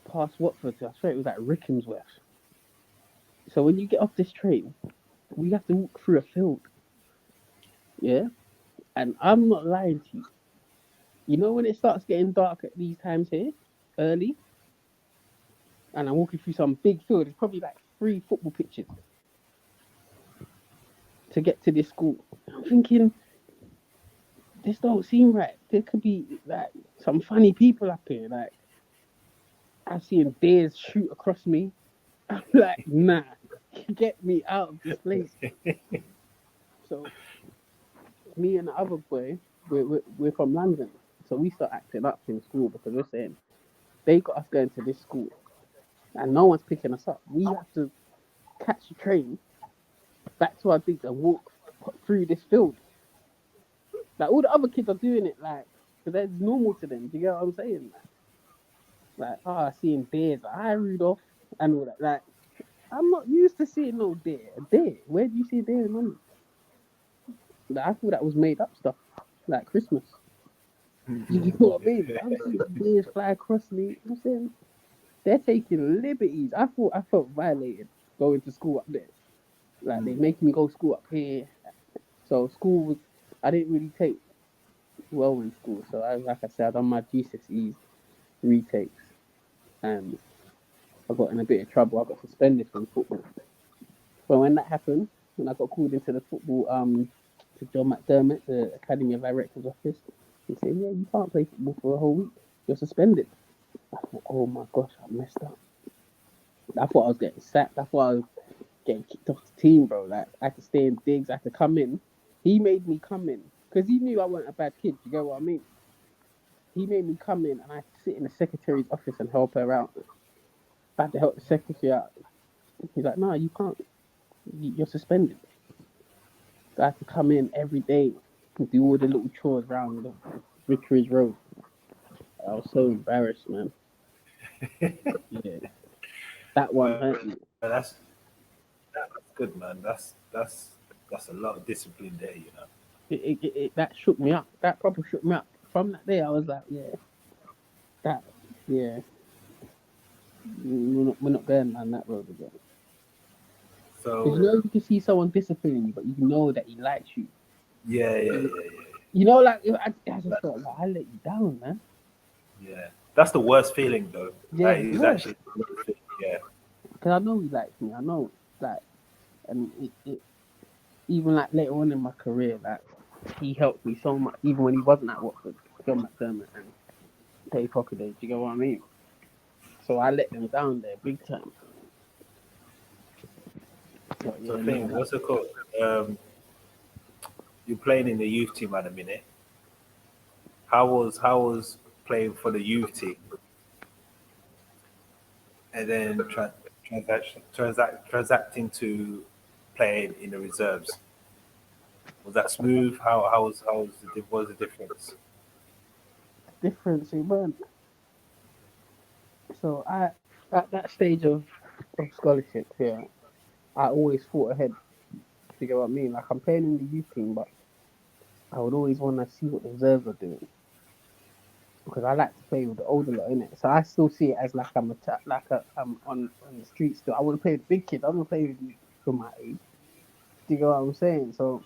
past Watford. I swear it was like Rickmansworth. So when you get off this train, we have to walk through a field. Yeah, and I'm not lying to you. You know when it starts getting dark at these times here, early, and I'm walking through some big field. It's probably like 3 football pitches to get to this school. I'm thinking, this don't seem right. There could be like some funny people up here. Like I've seen bears shoot across me. I'm like, nah, get me out of this place. So me and the other boy, we're from London, so we start acting up in school because we're saying they got us going to this school, and no one's picking us up. We have to catch a train back to our digs and walk through this field. Like all the other kids are doing it, like because that's normal to them. Do you get what I'm saying? Seeing bears, like, hi Rudolph, and all that. Like I'm not used to seeing no deer. A deer? Where do you see a deer in London? Like, I thought that was made up stuff, like Christmas. You know what I mean? I'm seeing deers fly across me. I'm saying they're taking liberties. I felt violated going to school up there. Like they make me go school up here. So school was I didn't really take well in school. So like I said, I done my GCSEs retakes and I got in a bit of trouble. I got suspended from football. But when that happened, when I got called into the football to John McDermott, the Academy of Directors office, he said, yeah, you can't play football for a whole week. You're suspended. I thought, oh my gosh, I messed up. I thought I was getting sacked. I thought I was getting kicked off the team, bro. Like I had to stay in digs. I had to come in. He made me come in because he knew I wasn't a bad kid. You get what I mean? He made me come in, and I had to sit in the secretary's office and help her out. I had to help the secretary out. He's like, no, you can't. You're suspended. So I had to come in every day and do all the little chores around the Vicarage Road. I was so embarrassed, man. Yeah, that one hurt me. that's good, man. That's that's a lot of discipline there, you know. That shook me up. That proper shook me up. From that day, I was like, that, yeah, we're not going down that road again. Because So you can see someone disciplining you, but you know that he likes you. yeah. Like I just felt like I let you down, man. Yeah, that's the worst feeling though. Yeah, Like it it's was. actually the worst feeling. Yeah, Because I know he likes me. I know, like, and even like later on in my career, like he helped me so much, even when he wasn't at Watford, John McDermott and Dave Hockaday. Do you get what I mean? So I let them down there big time. But so yeah, I no, think what's it called? You're playing in the youth team at the minute. How was playing for the youth team and then transacting to playing in the reserves? Was that smooth? What was the difference? difference it weren't. So I at that stage of scholarship here, I always thought ahead. Do you get what I mean? Like I'm playing in the youth team, but I would always want to see what the reserves are doing because I like to play with the older lot in it. So I still see it as like I'm on the street still. I want to play with the big kids. I want to play with you from my age. Do you get what I'm saying? So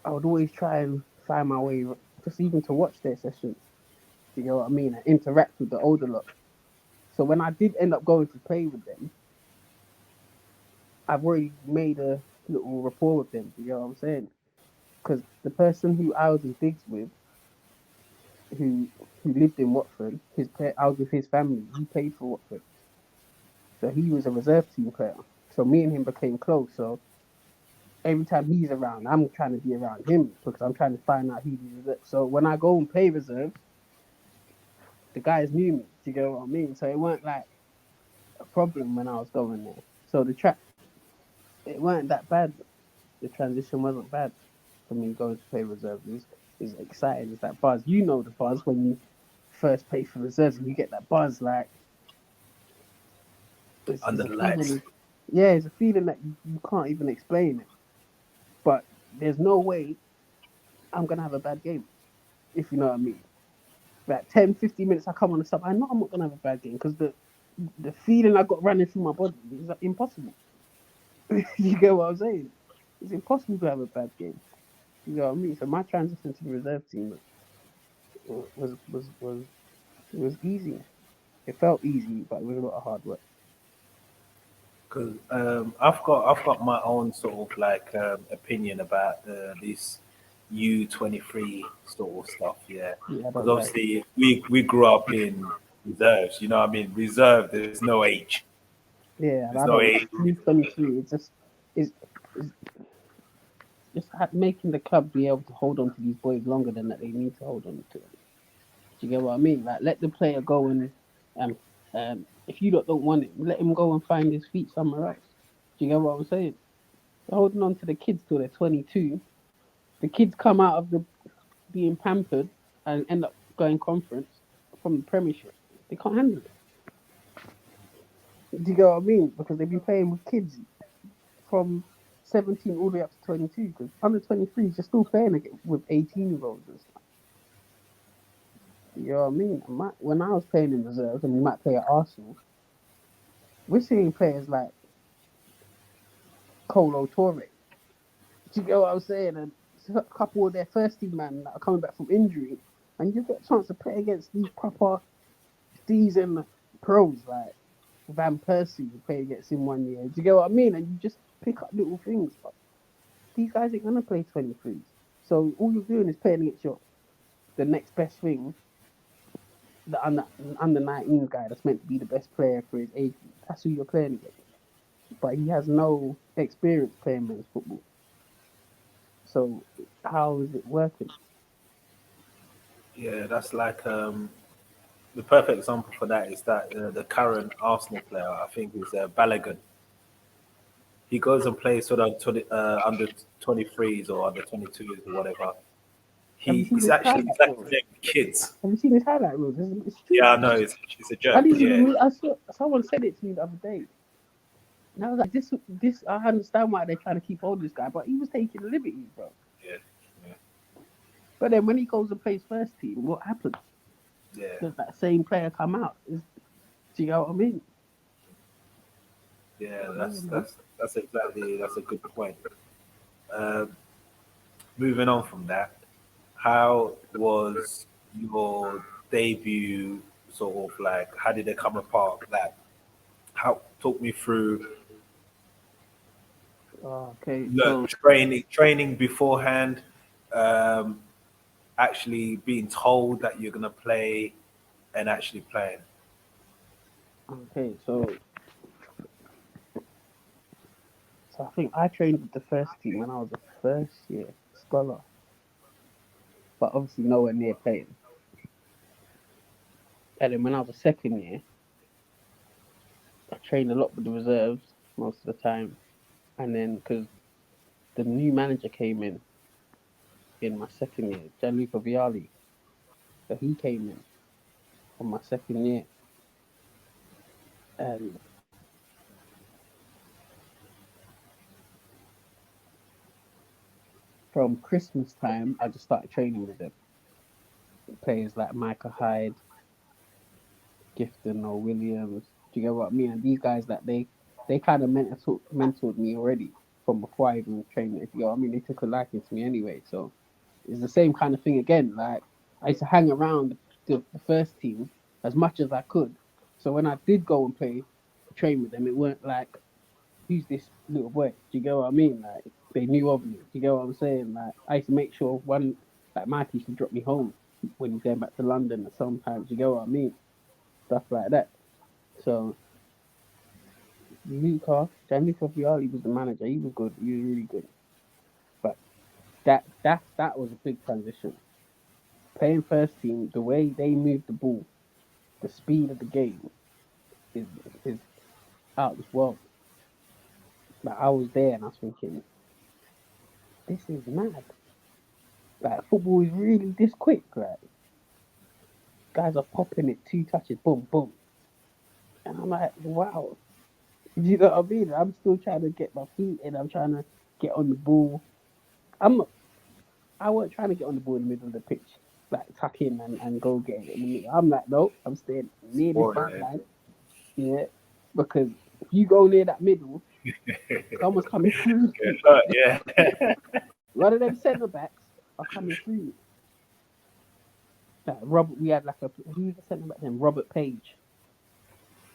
I would always try and find my way, just even to watch their sessions. Do you get what I mean? And interact with the older lot. So when I did end up going to play with them, I've already made a little rapport with them. Do you get what I'm saying? Because the person who I was in digs with, who lived in Watford, I was with his family. He played for Watford, so he was a reserve team player. So me and him became close. So every time he's around, I'm trying to be around him because I'm trying to find out who these reserves. So when I go and play reserves, the guys knew me. Do you get what I mean? So it weren't like a problem when I was going there. So it weren't that bad. The transition wasn't bad for me going to play reserves. It's exciting. It's that buzz. You know the buzz when you first play for reserves and you get that buzz. Like it's Under a the lights. feeling. Yeah, it's a feeling that you can't even explain it. But there's no way I'm gonna have a bad game if you know what I mean. Like 10, 15 minutes, I come on the sub. I know I'm not gonna have a bad game because the feeling I got running through my body is like, impossible. You get what I'm saying? It's impossible to have a bad game. You know what I mean? So my transition to the reserve team was easy. It felt easy, but it was a lot of hard work. Because I've got my own sort of like opinion about this U23 sort of stuff. Yeah, Yeah, I because don't like it. obviously we grew up in reserves. You know what I mean? Reserve. There's no age. Yeah, There's I no don't age. like U23. It's, it's just making the club be able to hold on to these boys longer than that they need to hold on to them. Do you get what I mean? Like let the player go and um if you don't want it, let him go and find his feet somewhere else. Do you get what I'm saying? They're holding on to the kids till they're 22. The kids come out of the being pampered and end up going conference from the Premiership. They can't handle it. Do you get what I mean? Because they've been playing with kids from 17 all the way up to 22. Because under 23s, you're still playing with 18-year-olds and stuff. You know what I mean? When I was playing in reserves, and we might play at Arsenal, we're seeing players like Colo Torre. Do you get what I'm saying? And a couple of their first team man that are coming back from injury, and you get a chance to play against these proper seasoned pros like Van Persie. You play against him 1 year. Do you get what I mean? And you just pick up little things. But these guys ain't gonna play 23s. So all you're doing is playing against the next best thing, the under 19 guy that's meant to be the best player for his age group. That's who you're playing against. But he has no experience playing men's football. So how is it working? Yeah, that's like the perfect example for that is that the current Arsenal player, I think, is Balogun. He goes and plays sort of under 23s or under 22s or whatever. Have you seen He's his actually highlight he's actually reels? playing with kids. Have you seen his highlight reels? It's true. Yeah, I know it's a I joke. didn't Yeah, even. I saw someone said it to me the other day. And I was like, this. I understand why they're trying to keep hold of this guy, but he was taking liberties, bro. Yeah, yeah, But then when he goes and plays first team, what happens? yeah, Does that same player come out? Do you know what I mean? yeah. Yeah, man. That's a good point. Um, Moving on from that, how was your debut? Sort of like, how did it come apart? Like, how talk me through Okay, look, so training beforehand, um, actually being told that you're gonna play, and actually playing. okay, so I think I trained with the first team when I was a first year scholar, but obviously nowhere near playing. And then when I was a second year, I trained a lot with the reserves most of the time. And then because the new manager came in my second year, Gianluca Vialli, so he came in on my second year, and from Christmas time, I just started training with them. Players like Micah Hyde, Gifton or Williams. Do you get what I mean? And these guys that they kind of mentored me already from before I even trained. If you know what I mean, they took a liking to me anyway. So it's the same kind of thing again. Like I used to hang around the first team as much as I could. So when I did go and play, train with them, it weren't like who's this little boy? Do you get what I mean? Like they knew of me. Do you get what I'm saying? Like I used to make sure one like Mike used to drop me home when he's going back to London. And sometimes you get what I mean, stuff like that. So Gianluca Vialli was the manager. He was good. He was really good. But that was a big transition. Playing first team, the way they moved the ball, the speed of the game is is out of this world. Like I was there and I was thinking, this is mad. Like football is really this quick. Like guys are popping it, two touches, boom, boom, and I'm like, wow. You know what I mean? I'm still trying to get my feet in. I'm trying to get on the ball. I'm I weren't trying to get on the ball in the middle of the pitch, like tuck in and go get it in the middle. I'm like, nope, I'm staying near this Boring, back man. line. Yeah. Because if you go near that middle, someone's coming through. Yeah. One of them centre backs are coming through. Like Robert, we had like a who was the centre back then? Robert Page,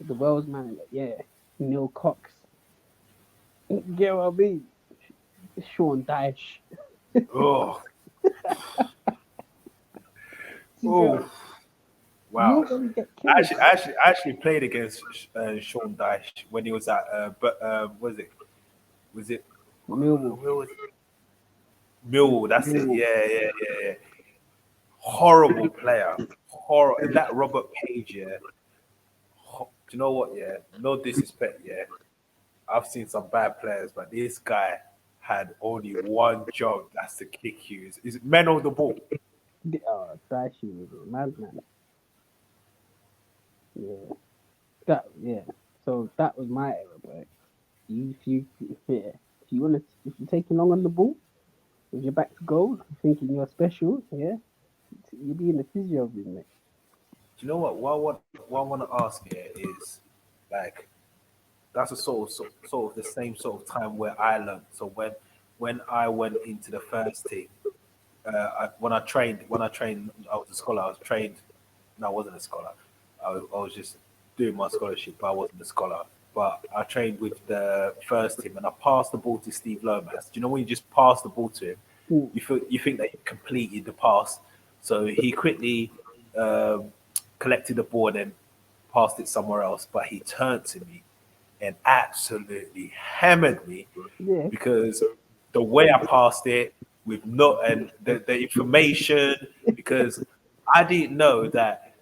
the Wales man. Yeah, Neil Cox. You get what I mean? Sean Dyche. Oh, Girl, oh, you're wow. gonna get killed. I actually played against Sean Dyche when he was at, but was it? Was it? Millwall. Where was it? Millwall. That's it. Millwall. Yeah, yeah, yeah, yeah. Horrible player. Horror. And that Robert Page. Yeah. Do you know what? Yeah. No disrespect. Yeah. I've seen some bad players, but this guy had only one job. That's to kick you. Is men on the ball? Dyche was a madman. Yeah. Yeah. So that was my era, but if you wanna if you're taking long on the ball, if you're back to goal, thinking you're special, yeah, you'll be in the physio room, mate. Do you know what? What I want to ask here is, like, that's a sort of the same sort of time where I learned. So when I went into the first team, when I trained, I was a scholar. I was trained. No, I wasn't a scholar. I was just doing my scholarship, but I wasn't a scholar. But I trained with the first team, and I passed the ball to Steve Lomas. Do you know when you just pass the ball to him, Mm. you think that you completed the pass. So he quickly um, collected the ball and then passed it somewhere else. But he turned to me and absolutely hammered me Yeah. because the way I passed it with not and the information, because I didn't know that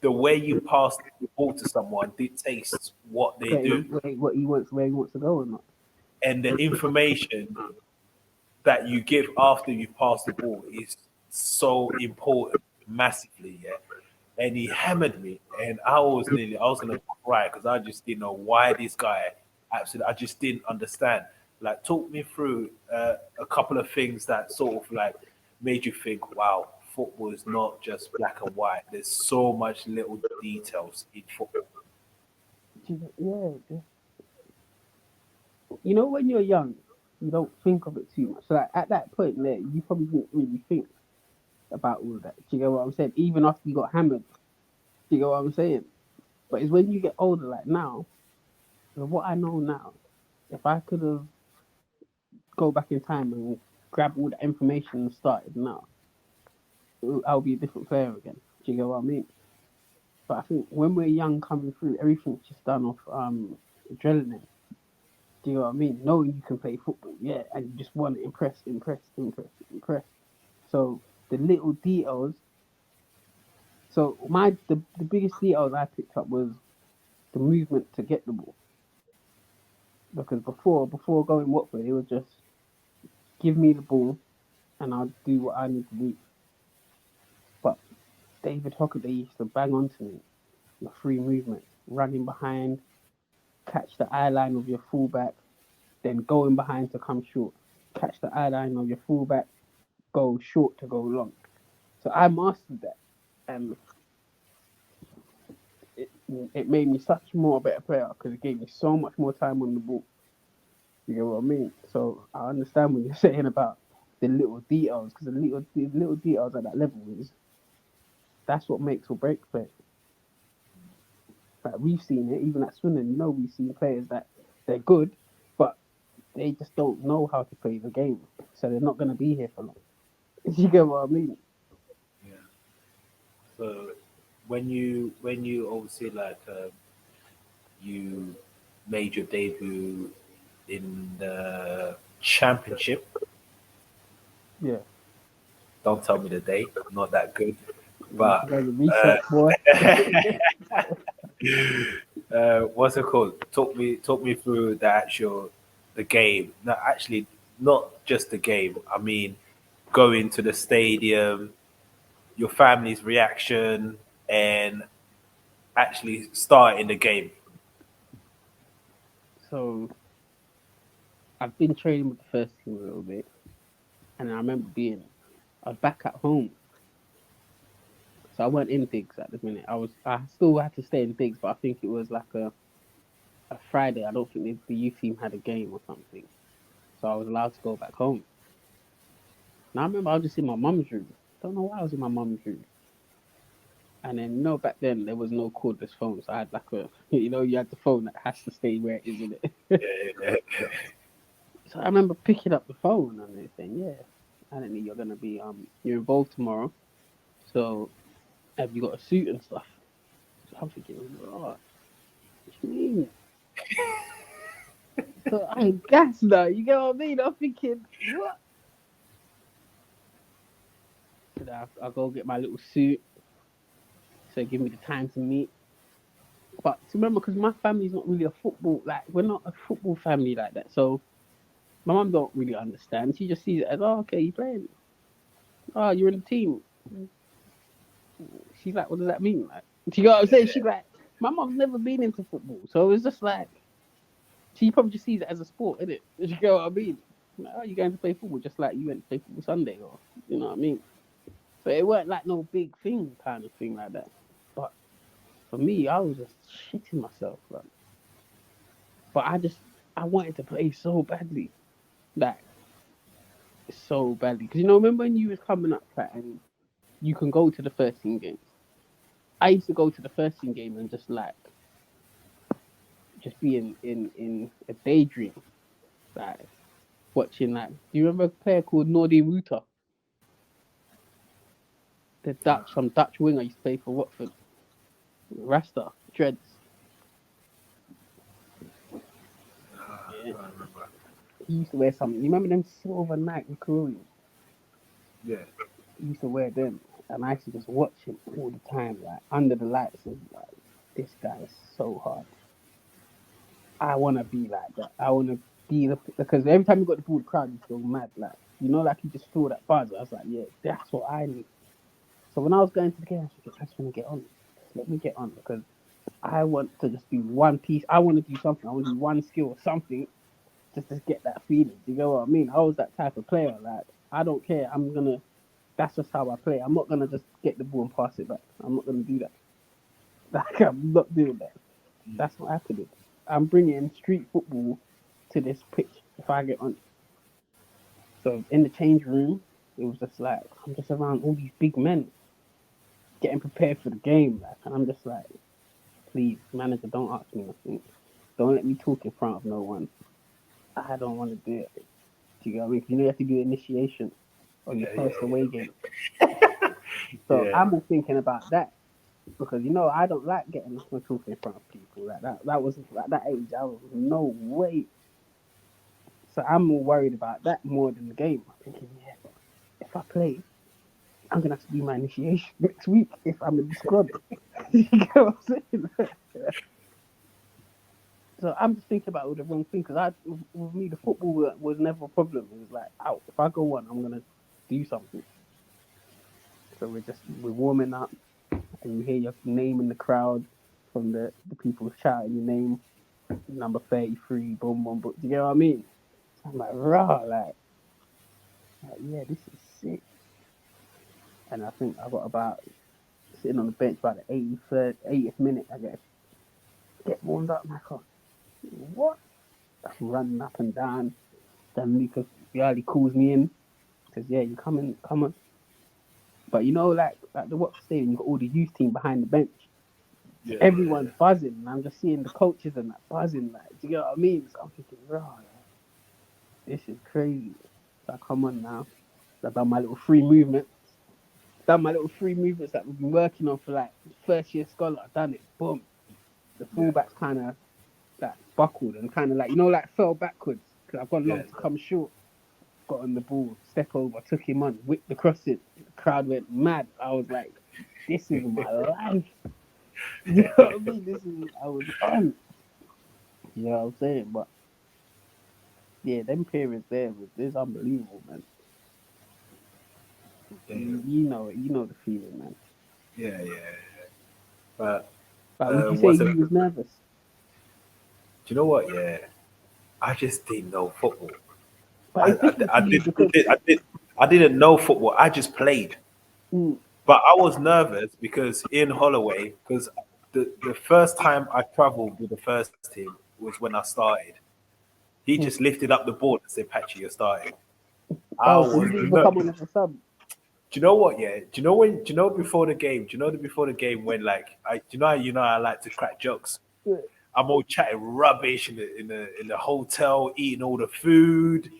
the way you pass the ball to someone dictates what they do, Where he wants to go or not. and the information that you give after you pass the ball is so important, massively. Yeah, and he hammered me, and I was gonna cry because I just didn't know why this guy absolutely. I just didn't understand. Like, talk me through a couple of things that sort of like made you think, wow, football is not just black and white. There's so much little details in football. Yeah, you know, when you're young, you don't think of it too much. So like at that point there, you probably didn't really think about all of that. Do you get what I'm saying? Even after you got hammered, do you get what I'm saying? But it's when you get older, like now, with what I know now, if I could have go back in time and grab all the information and started now, I'll be a different player again. Do you get what I mean? But I think when we're young coming through, everything's just done off adrenaline. Do you know what I mean? Knowing you can play football, yeah, and you just want to impress. So the little details. So the biggest details I picked up was the movement to get the ball. Because before going Watford, it was just give me the ball and I'll do what I need to do. But David Hockaday used to bang on to me the free movement, running behind, catch the eye line of your fullback, then going behind to come short, catch the eye line of your fullback, go short to go long. So I mastered that, and it, it made me such more a better player because it gave me so much more time on the ball. You get what I mean? So I understand what you're saying about the little details because the little details at that level is that's what makes or breaks play. Like we've seen it, even at Swindon, you know, we've seen players that they're good, but they just don't know how to play the game, so they're not going to be here for long. You get what I mean? Yeah. So when you obviously like you made your debut in the championship. Yeah. Don't tell me the date. I'm not that good. You need to But go your research, boy. what's it called? Talk me through the game. No, actually, not just the game. I mean, going to the stadium, your family's reaction, and actually starting the game. So I've been training with the first team a little bit, and I remember I was back at home, so I weren't in digs at the minute. I still had to stay in digs, but I think it was like a Friday. I don't think the youth team had a game or something, so I was allowed to go back home. Now I remember I was just in my mum's room. Don't know why I was in my mum's room. And then, back then there was no cordless phone, so I had like you had the phone that has to stay where it is in it. Yeah, So I remember picking up the phone and they saying, "Yeah, Anthony, you're gonna be you're involved tomorrow. So have you got a suit and stuff?" So I'm thinking, "Oh, what do you mean?" So I ain't gas now. You get what I mean? I'm thinking, what? So I go get my little suit. So give me the time to meet. But to remember, because my family's not really a football we're not a football family like that. So my mum don't really understand. She just sees it as, oh, okay, you playing. Oh, you're in the team. She's like, what does that mean? Like, do you know what I'm saying? She's like, my mum's never been into football, so it's just like she probably just sees it as a sport, innit? You know what I mean? Like, oh, you going to play football just like you went to play football Sunday, or you know what I mean? So it weren't like no big thing kind of thing like that. But for me, I was just shitting myself, like. But I wanted to play so badly, like so badly, because remember when you was coming up, like, and you can go to the first team games. I used to go to the first team game and just be in a daydream, like watching like. Do you remember a player called Nordi Ruta, the some Dutch winger used to play for Watford, Rasta dreads. I Yeah, can't remember. he used to wear something. You remember them silver Nike Mercurials? Yeah. He used to wear them, and I used to just watch him all the time, like under the lights, and like this guy is so hard. I want to be like that. I want to be because every time you got the ball, the crowd used to go mad, like you just feel that buzz. I was like, yeah, that's what I need. So when I was going to the game, I was thinking, I just want to get on. Just let me get on because I want to just do one piece. I want to do something. I want to do one skill or something just to get that feeling. Do you know what I mean? I was that type of player. Like, I don't care. That's just how I play. I'm not gonna just get the ball and pass it back. I'm not gonna do that. Like, I'm not doing that. That's not happening. I'm bringing street football to this pitch if I get on. So in the change room, it was just like I'm just around all these big men getting prepared for the game, like, and I'm just like, please, manager, don't ask me nothing. Don't let me talk in front of no one. I don't want to do it. Do you get what I mean? 'Cause you know you have to do initiation on your Yeah, first yeah, away game. So yeah, I'm all thinking about that because I don't like getting up and talking in front of people like that. That was at that age. I was no way. So I'm more worried about that more than the game. I'm thinking, yeah, if I play, I'm gonna have to do my initiation next week if I'm in the squad. You get what I'm saying? So I'm just thinking about all the wrong thing because with me, the football was never a problem. It was like, out. If I go on, I'm gonna do something. So we're warming up, and you hear your name in the crowd from the people shouting your name, number 33, boom, boom, boom. Do you get what I mean? I'm like, rah, yeah, this is sick. And I think I got about sitting on the bench by the 83rd, 80th minute. I get warmed up. I'm like, oh, what? I'm running up and down. Then Lucas Vialli calls me in. Says, yeah, you come on. But like the Watford Stadium, you got all the youth team behind the bench. So yeah, everyone's buzzing, and I'm just seeing the coaches and that buzzing. Like, do you get what I mean? So I'm thinking, raw, like, this is crazy. So I come on now. So I've done my little free movements. Done my little free movements that we've been working on for like first year scholar. I've done it. Boom. The yeah, fullback's kind of like buckled and kind of like like fell backwards because I've gone yeah, long to come short. Got on the ball, step over, took him on, whipped the cross in. The crowd went mad. I was like, this is my life. You know what I mean? This is I was on. You know what I'm saying? But yeah, them periods there was this unbelievable, man. yeah, You know it. You know the feeling, man. yeah, yeah. But But would you say what's it? you was nervous? Do you know what? Yeah, I just didn't know football. But it's different I for you did, because I didn't know football. I just played. mm, But I was nervous because in Holloway, because the first time I traveled with the first team was when I started. He just mm. lifted up the board and said, "Patchy, you're starting." I Oh, so you was didn't even no. come Do on as a sub. you know what? Yeah. Do you know when? Do you know before the game? Do you know before the game when like I like to crack jokes. Yeah. I'm all chatting rubbish in the hotel, eating all the food.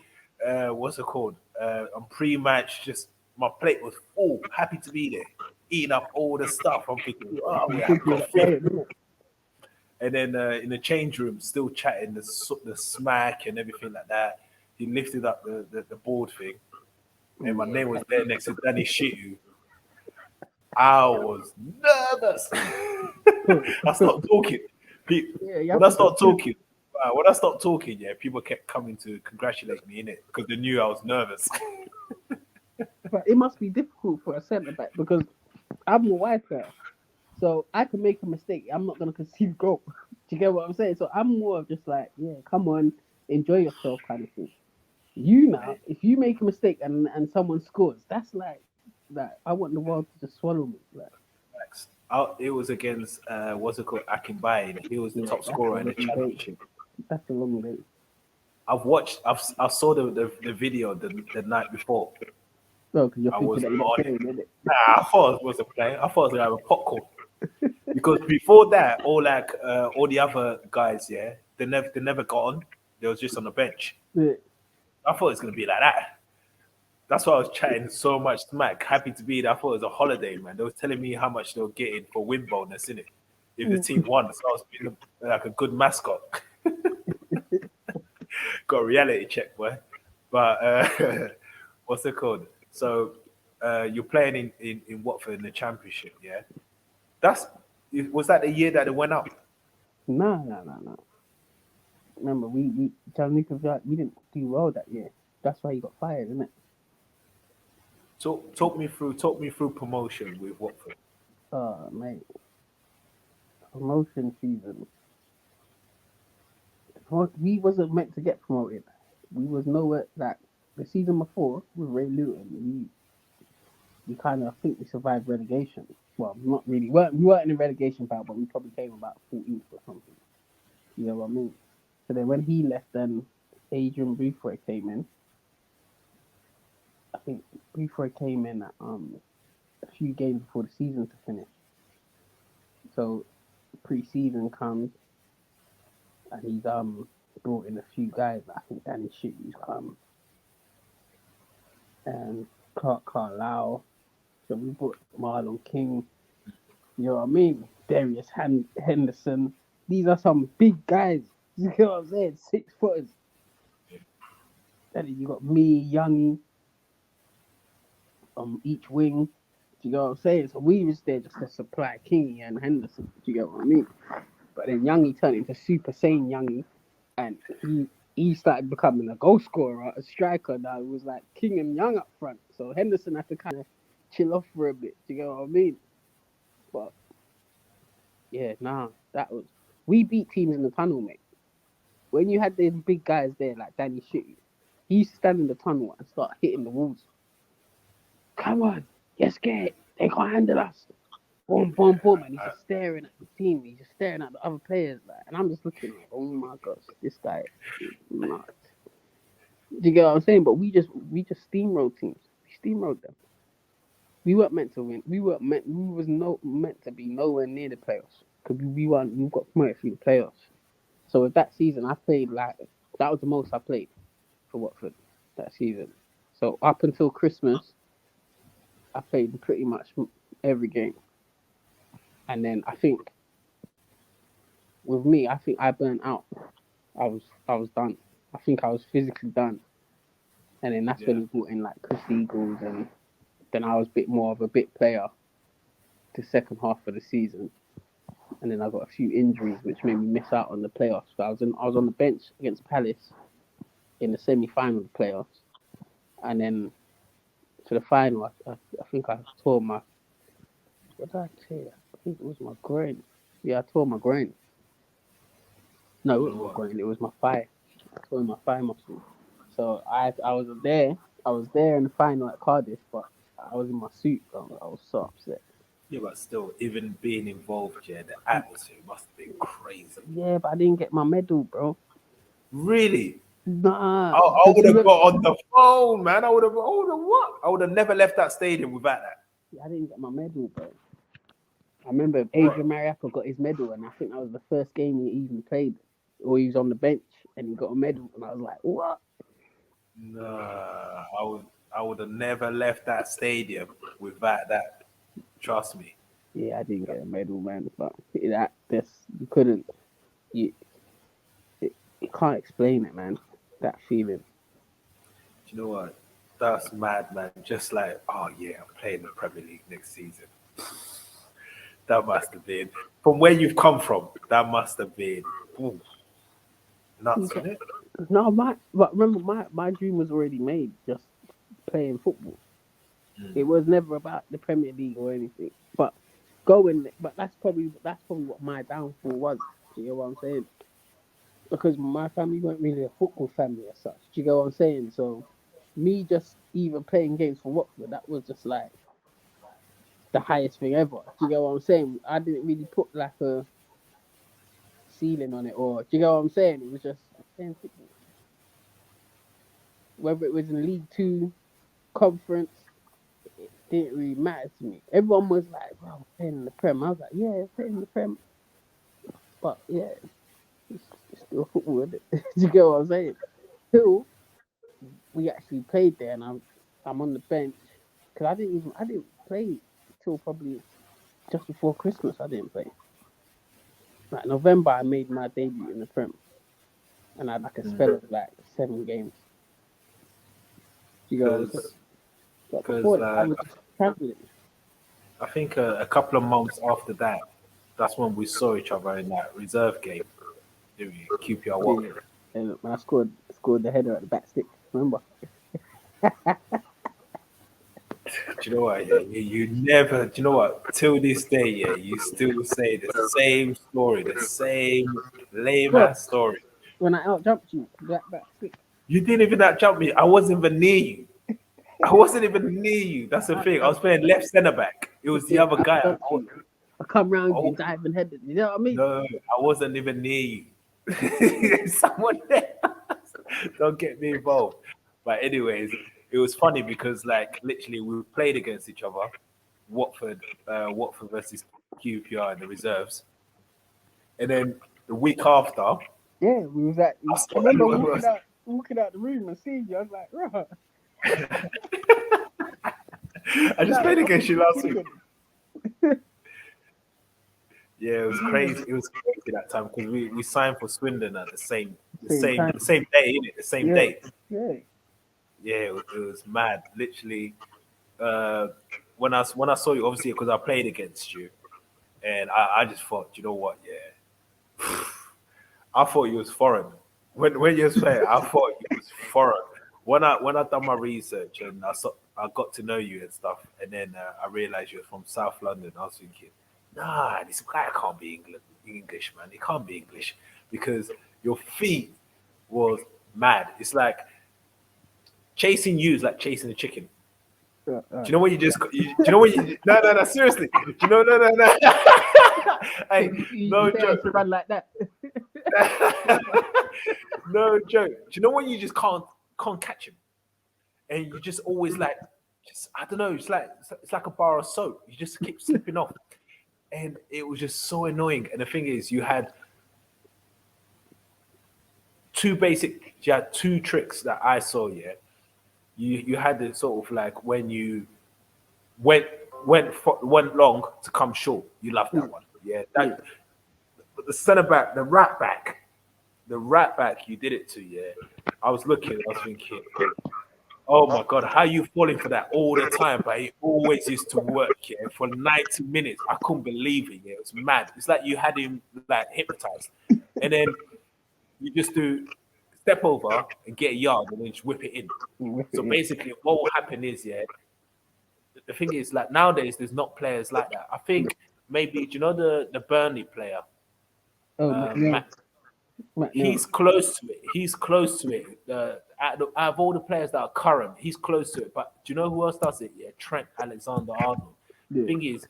What's it called? I'm pre-match. Just my plate was full. Happy to be there, eating up all the stuff. I'm thinking, oh, You we think have you're got that food. player, didn't it? And then in the change room, still chatting the smack and everything like that. He lifted up the board thing, and my Yeah, name was Patchy. there next to Danny Shitu. I was nervous. I stopped talking. Yeah, you When have I to be stopped good. talking, when I stopped talking, yeah, people kept coming to congratulate me in it because they knew I was nervous. But it must be difficult for a centre back because I'm a wide player. So I can make a mistake. I'm not gonna concede goal. Do you get what I'm saying? So I'm more of just like, yeah, come on, enjoy yourself kind of thing. You now, Mate, if you make a mistake and someone scores, that's like that. I want the world to just swallow me. Like, facts. It was against what's it called, Akinbaye. He was the yeah, top that's a scorer in the long day. championship. That's a long day. I saw the video the night before. No, because you're I thinking was that you're not on it. playing, innit? Nah, I thought I wasn't playing. I thought I was gonna have a popcorn because before that, all the other guys, yeah, they never got on. They was just on the bench. Yeah. I thought it was gonna be like that. That's why I was chatting so much smack. Happy to be there. I thought it was a holiday, man. They was telling me how much they were getting for win bonus in it if the team won. So I was being like a good mascot. Got a reality check, boy. But what's it called? So you're playing in Watford in the Championship, yeah? That's was that the year that it went up? Nah. Remember, we Gianluca Vialli, we didn't do well that year. That's why he got fired, isn't it? Talk me through promotion with Watford. Mate. promotion season. We wasn't meant to get promoted. We was nowhere like the season before with Ray Luton. We kind of think we survived relegation. Well, not really. We weren't in a relegation battle, but we probably came about 14th or something. You know what I mean? So then when he left, then Adrian Buford came in. I think Buford came in at a few games before the season to finish. So pre-season comes and he's brought in a few guys. I think Danny Shitty's come and Clark Carlisle. So we brought Marlon King. You know what I mean? Darius Henderson. These are some big guys. You know what I'm saying? 6 footers. And then you got me, Youngie, each wing. Do you know what I'm saying? So we was there just to supply Kingy and Henderson. Do you get what I mean? But then Youngie turned into Super Saiyan Youngie, and he started becoming a goal scorer, a striker. Now it was like King and Young up front. So Henderson had to kind of chill off for a bit. Do you get what I mean? But yeah, that was we beat teams in the tunnel, mate. When you had these big guys there like Danny Shitty, he used to stand in the tunnel and start hitting the walls. Come on, you're scared. They can't handle us. Boom, boom, boom. And he's just staring at the team. He's just staring at the other players. Like, and I'm just looking like, oh my gosh, this guy is nuts. Do you get what I'm saying? But we just steamrolled teams. We steamrolled them. We weren't meant to win. We was meant to be nowhere near the playoffs. Because we got promoted through the playoffs. So with that season, I played that was the most I played for Watford that season. So up until Christmas, I played pretty much every game. And then I think with me, I think I burnt out. I was done. I think I was physically done. And then that's when he brought in like Chris Eagles, and then I was a bit more of a bit player the second half of the season. And then I got a few injuries which made me miss out on the playoffs. But I was on the bench against Palace in the semi-final of the playoffs. And then to the final, I think I tore my. What did I tear? I think it was my groin. Yeah, I tore my groin. No, it wasn't my groin. It was my thigh. I tore my thigh muscle. So I was there. I was there in the final at Cardiff, but I was in my suit. Bro. I was so upset. Yeah, but still, even being involved, yeah, the atmosphere must have been crazy. Yeah, but I didn't get my medal, bro. Really? Nah, I because would have got on the phone, man. I would have what? I would have never left that stadium without that. I didn't get my medal, bro. I remember Adrian Mariappa got his medal, and I think that was the first game he even played, or he was on the bench and he got a medal, and I was like, what? Nah, I would have never left that stadium without that. Trust me. Yeah, I didn't get a medal, man. But you couldn't, you you can't explain it, man. That feeling. Do you know what? That's mad, man. Just like, oh yeah, I'm playing the Premier League next season. That must have been from where you've come from. That must have been ooh, nuts, isn't it? No, but remember, my dream was already made. Just playing football. It was never about the Premier League or anything. But that's probably what my downfall was. Do you know what I'm saying? Because my family weren't really a football family as such. Do you know what I'm saying? So me just even playing games for Watford, that was just like the highest thing ever. Do you know what I'm saying? I didn't really put like a ceiling on it, or do you know what I'm saying? It was just playing football. Whether it was in League Two, conference, it didn't really matter to me. Everyone was like, "Bro, we're playing in the Prem." I was like, "Yeah, we're playing in the Prem," but yeah, it's still football, isn't it? Do you get what I'm saying? Till we actually played there, and I'm on the bench because I didn't play till probably just before Christmas. I didn't play. Like November, I made my debut in the Prem, and I had like a spell of like 7 games. Do you get what I'm saying? But Because before that, I was just traveling. I think a couple of months after that, that's when we saw each other in that reserve game. Did we keep your walk? Yeah. And when I scored the header at the back stick, remember? do you know what? Yeah, you never. Do you know what? Till this day, yeah, you still say the same story, the same lame Bro, ass story. when I out jumped you, back quick. You didn't even that jump me. I wasn't even near you. I wasn't even near you. That's the I thing. I was out playing left centre back. It was the yeah, other I guy. jumped you. I come round you, Oh diving headed. You know what I mean? no, I wasn't even near you. There's someone there. Don't get me involved. But anyways, it was funny because like literally we played against each other. Watford versus QPR in the reserves, and then the week after, Yeah, we was at. I I saw remember you. walking out the room and seeing you. I was like, right. I just That played what against you you last week. thinking? Yeah, it was crazy. It was crazy that time because we signed for Swindon at the same the Same same time. the same day, innit? The same Yeah, date. yeah. Yeah, it was mad. Literally, uh, when I saw you, obviously because I played against you, and I just thought, you know what? Yeah, I thought you was foreign. When you was playing, I thought you was foreign. When I done my research and I got to know you and stuff, and then I realized you're from South London. I was thinking, nah, this guy can't be English, man. He can't be English because your feet was mad. It's like chasing you is like chasing a chicken. Do you know when you just? Do you know when you? No. Seriously. Do you know? No. Hey, You no say I joke. used to run like that. No joke. Do you know when you just can't catch him, and you just always like, just I don't know. It's like a bar of soap. You just keep slipping off, and it was just so annoying. And the thing is, you had two tricks that I saw. Yeah, you had the sort of like when you went went long to come short. You love Yeah, that one. Yeah, yeah. that but the centre back, the right back, you did it to. Yeah, I was looking. I was thinking, oh my god, how you falling for that all the time? But it always used to work. Yeah, for 90 minutes, I couldn't believe it. Yeah, it was mad. It's like you had him like hypnotized, and then you just do step over and get a yard, and then just whip it in. Whip it So in. basically, what will happen is, yeah, the thing is, like nowadays, there's not players like that. I think maybe do you know the Burnley player, Oh, McNamee. Matt? McNamee. He's close to it. He's close to it. Out of all the players that are current, he's close to it. But do you know who else does it? Yeah, Trent Alexander-Arnold. The Yeah, thing is,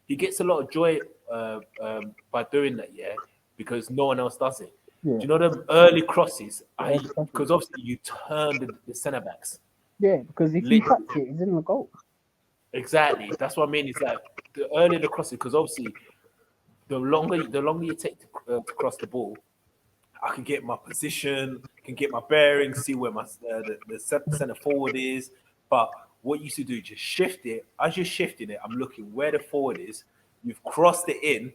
he gets a lot of joy by doing that. Yeah, because no one else does it. yeah. Do you know the early crosses? The I early crosses. because obviously you turn the centre backs. Yeah, because if you Lit- touch it, it's in the goal. exactly. That's what I mean. It's like the earlier the crosses, because obviously the longer you take to cross the ball, I can get my position, can get my bearings, see where the center forward is. But what you used to do, just shift it. As you're shifting it, I'm looking where the forward is. You've crossed it in,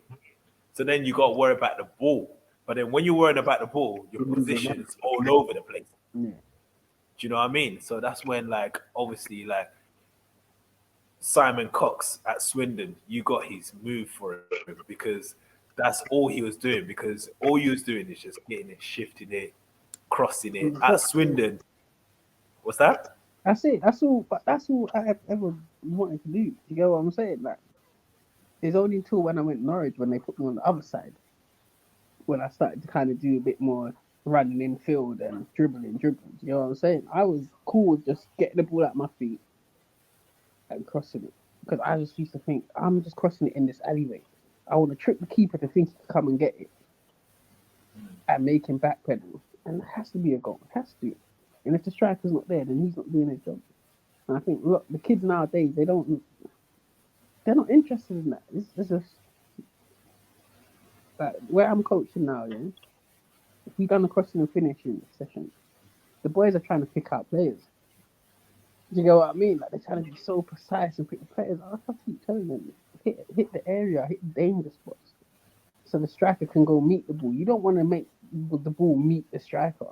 so then you got to worry about the ball. But then when you're worrying about the ball, your You lose your man. position's all over the place. Yeah. Do you know what I mean? So that's when, like, obviously, like Simon Cox at Swindon, you got his move for him because that's all he was doing. Because all he was doing is just getting it, shifting it, crossing it. At Swindon, what's that? That's it. That's all. But that's all I have ever wanted to do. You get what I'm saying? Like, it's only until when I went Norwich when they put me on the other side when I started to kind of do a bit more running in field and dribbling. You know what I'm saying? I was cool with just getting the ball at my feet and crossing it because I just used to think I'm just crossing it in this alleyway. I want to trick the keeper to think he can come and get it and make him backpedal, and it has to be a goal. It has to. And if the striker's not there, then he's not doing his job. And I think, look, the kids nowadays they're not interested in that. It's just like where I'm coaching now. Yeah, if we done a crossing and finishing session, the boys are trying to pick out players. Do you get what I mean? Like they're trying to be so precise and pick the players. I have to keep telling them hit the area, hit the danger spots, so the striker can go meet the ball. You don't want to make the ball meet the striker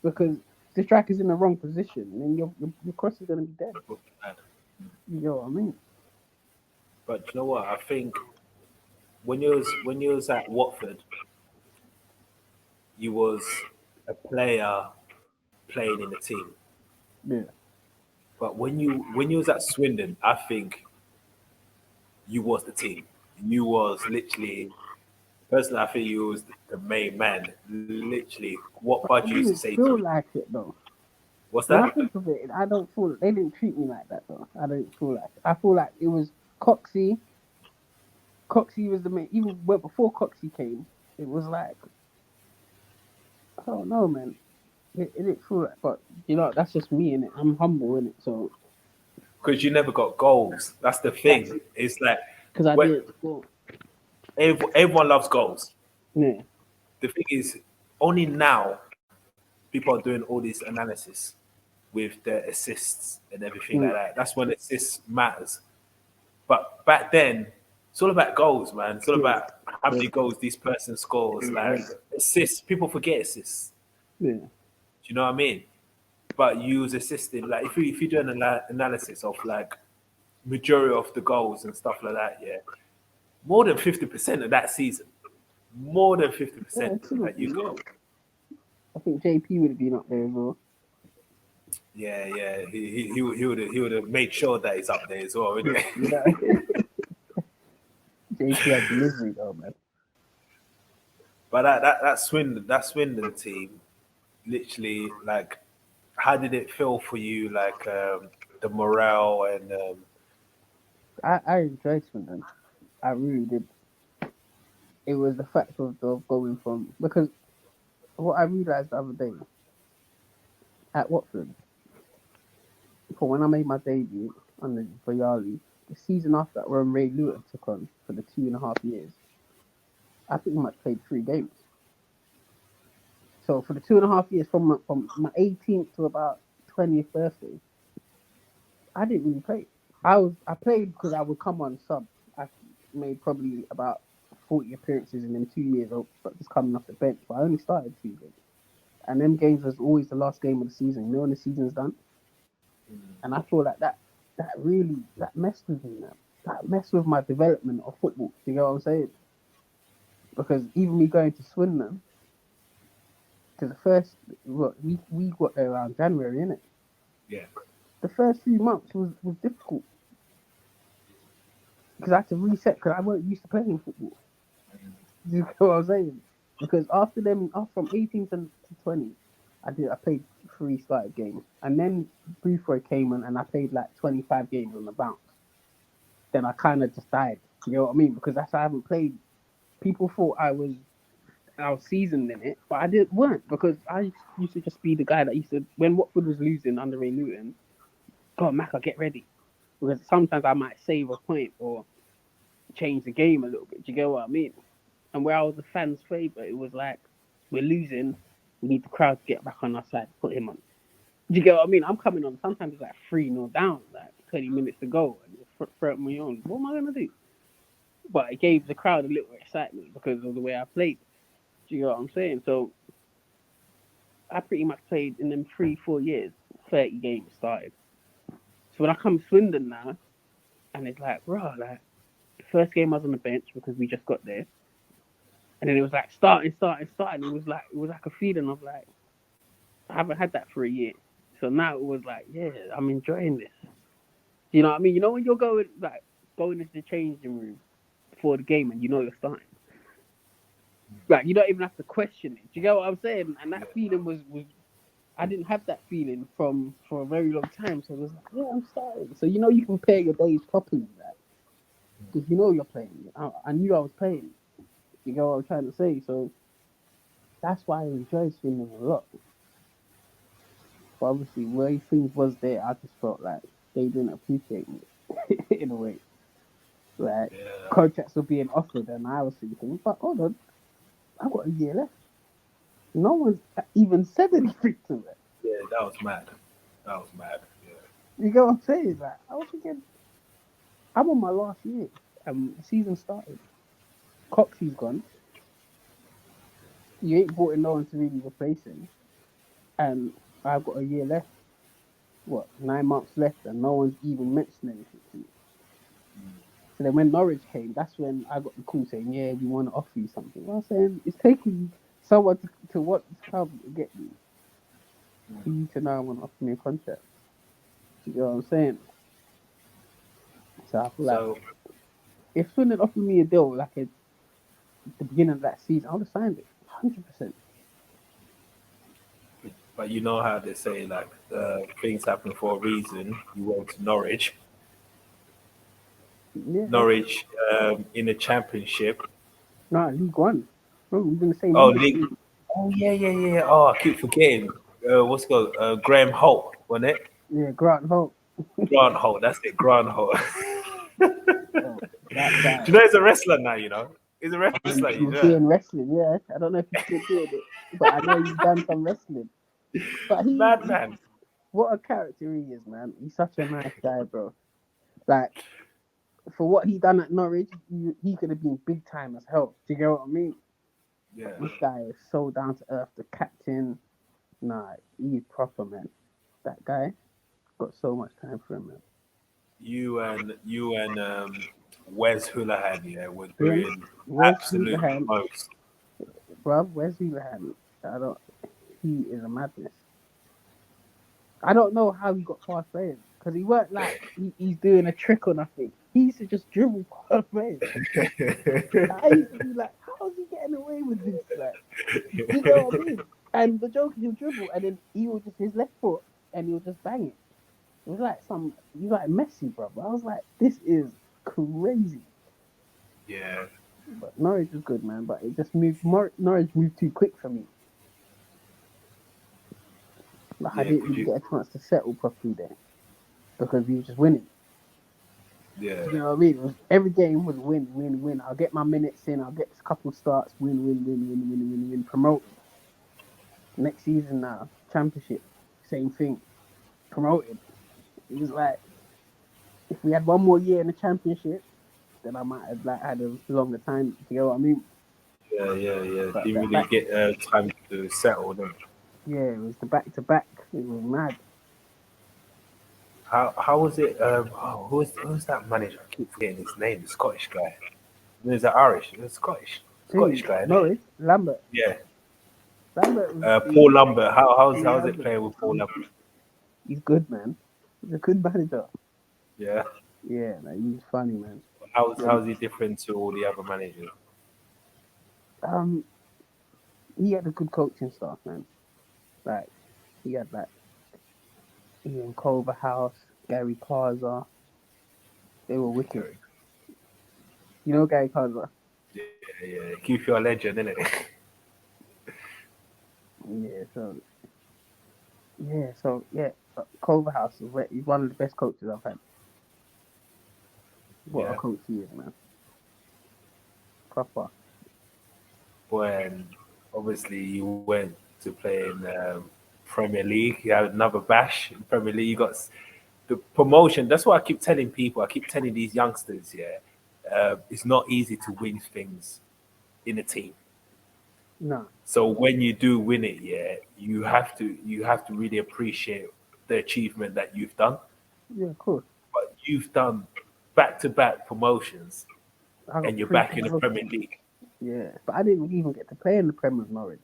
because the striker's in the wrong position, and then your cross is gonna be dead. You know what I mean? But you know what? I think when you was at Watford, you was a player playing in the team. Yeah. But when you was at Swindon, I think you was the team. You was literally personally. I think you was the main man. Literally, what But I Bud used to didn't say to feel me. like it though. What's When I that? think of it, I don't feel they didn't treat me like that though. I don't feel like it. I feel like it was Coxie. Coxie was the main. Even before Coxie came, it was like I don't know, man. It didn't feel like, but that's just me in it. I'm humble in it, so Because you never got goals. That's the that's thing. It's like because I when didn't score. everyone loves goals. Yeah, The thing is, only now people are doing all this analysis with the assists and everything like mm, that. That's when assists matters. But back then, it's all about goals, man. It's all yeah, about how yeah, many goals this person scores. yeah, Like assists, people forget assists. yeah. Do you know what I mean? But you use assisting, like if you do an analysis of like majority of the goals and stuff like that, yeah, more than 50% of that season, more than Yeah, 50% it should have that you been. Yeah, got. I think JP would have been up there as well. Yeah, yeah, he would have made sure that he's up there as well, wouldn't Yeah, he? JP had delivery though, man. But that Swindon team, literally, like, how did it feel for you? Like the morale and I enjoyed Swindon. I really did. It was the fact of going from because what I realized the other day at Watford, for when I made my debut under Boyali, the season after that when Ray Lewis took on for the 2.5 years, I pretty much played 3 games. So for the 2.5 years, from my 18th to about 20th birthday, I didn't really play. I played because I would come on sub. I made probably about 40 appearances in them 2 years, but just coming off the bench. But I only started 2 games, and them games was always the last game of the season. You know when the season's done, and I feel like that really that messed with me, man. That messed with my development of football. Do you get what I'm saying? Because even me going to Swindon, because the first we got there around January, innit? yeah, The first few months was difficult because I had to reset because I weren't used to playing football. Do you know what I'm saying? Because from 18 to 20, I played 3 started games, and then Boothroyd came in and I played like 25 games on the bounce. Then I kind of just died. You know what I mean? Because that's I haven't played. People thought I was seasoned in it, but I didn't weren't because I used to just be the guy that used to when Watford was losing under Ray Luton. God, Macca, get ready because sometimes I might save a point or change the game a little bit. Do you get what I mean? And where I was a fan's favourite, it was like, we're losing, we need the crowd to get back on our side, put him on. Do you get what I mean? I'm coming on, sometimes it's like 3-0 down, like 20 minutes to go, and throw me on. What am I going to do? But it gave the crowd a little excitement because of the way I played. Do you get what I'm saying? So I pretty much played in them 3-4 years, 30 games started. So when I come to Swindon now, and it's like, bro, like, the first game I was on the bench because we just got there. And then it was like starting. It was like a feeling of like I haven't had that for a year. So now it was like, yeah, I'm enjoying this. You know what I mean? You know when you're going into the changing room before the game and you know you're starting. Like you don't even have to question it. Do you get what I'm saying? And that feeling was I didn't have that feeling for a very long time. So it was like, yeah, I'm starting. So you can prepare your days properly, like because you're playing. I knew I was playing. You get what I'm trying to say? So that's why I enjoy swimming a lot. But obviously, where things was there, I just felt like they didn't appreciate me in a way. Like yeah, contracts were being offered, and I was thinking, but hold on, I got a year left. No one's even said anything to me. yeah. That was mad. That was mad. Yeah. You get what I'm saying? Like I was thinking, I'm on my last year, and the season started. Coxie's gone. You ain't brought in no one to really replace him, and I've got a year left. What 9 months left, and no one's even mentioned anything to me. So then when Norwich came, that's when I got the call saying, yeah, we want to offer you something. I was saying, it's taking someone to want to come and get me for you to now want to offer me a contract. You know what I'm saying? So I feel like So, if Swindon offered me a deal like at the beginning of that season, I would have signed it 100%. but you know how they say like things happen for a reason. You went to Norwich. Yeah. Norwich in the championship. No, League One. Bro, we're in the same Oh, league. league. Oh yeah. Oh, I keep forgetting. What's it called? Graham Holt, wasn't it? Yeah, Grant Holt. Grant Holt. That's it. Grant Holt. Oh, that Do guy. you know he's a wrestler now? You know he's a wrestler. He You was know, doing wrestling, yeah. I don't know if he's still doing it, but I know he's done some wrestling. But madman. what a character he is, man. He's such a nice guy, bro. Like, for what he done at Norwich, he could have been big time as hell. Do you get what I mean? Yeah. But this guy is so down to earth. The captain, nah, he's proper, man. That guy got so much time for him, man. You and Wes Houlihan, yeah, were Him, doing Wes absolute Houlihan, most. bruv, Wes Houlihan. I don't. He is a madness. I don't know how he got past players because he weren't like he's doing a trick or nothing. He used to just dribble past players. I used to be like, how is he getting away with this? Like, you know what I mean? And the joke is he'll dribble and then he will just his left foot and he'll just bang it. It was like he's like Messi, bro. I was like, this is crazy. Yeah, But Norwich was good, man. But it just Norwich moved too quick for me. Like I yeah, didn't could really you? get a chance to settle properly there because we were just winning. Yeah, You know what I mean? It was, every game was win, win, win. I'll get my minutes in. I'll get a couple starts. Win, win, win, win, win, win, win. Promoted. Next season now, championship, same thing. Promoted. It was like if we had one more year in the championship, then I might have like had a longer time. You know what I mean? yeah. But Didn't that really back, get time to settle. Then yeah, it was the back to back. It was mad. how was it? Oh, who's that manager? I keep forgetting his name. The Scottish guy. Is that Irish? It's Scottish Hey, guy, isn't it? Norwich, Lambert. Yeah. Lambert was Paul Lambert. How's it Lambert. playing with Paul Lambert? He's good, man. He's a good manager. Yeah. Yeah, like, he's funny, man. How's he different to all the other managers? Um, he had a good coaching staff, man. Like he had like Ian Culverhouse, Gary Carter. They were wicked. Okay. You know Gary Carter? Yeah. Keep your legend, innit? Yeah. So Culverhouse he's one of the best coaches I've had. What a Yeah. coach he is, man. Proper. When obviously you went to play in Premier League, you had another bash in Premier League. You got the promotion. That's what I keep telling people. I keep telling these youngsters, yeah, it's not easy to win things in a team. No. So when you do win it, yeah, you have to really appreciate the achievement that you've done. Yeah, of course. But you've done back to back promotions, I got and you're three back in the Premier promotions. League. Yeah, but I didn't even get to play in the Premier of Norwich.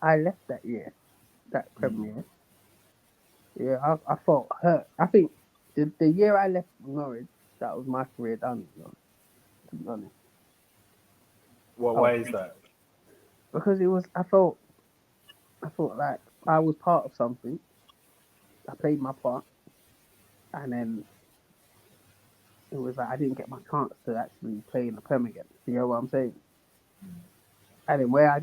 I left that year, that Premier. Yeah, I felt hurt. I think the year I left Norwich, that was my career done. To be honest, Well, I was, why is that? because it was. I felt like I was part of something. I played my part, and then it was like I didn't get my chance to actually play in the Prem again. You know what I'm saying? And then where I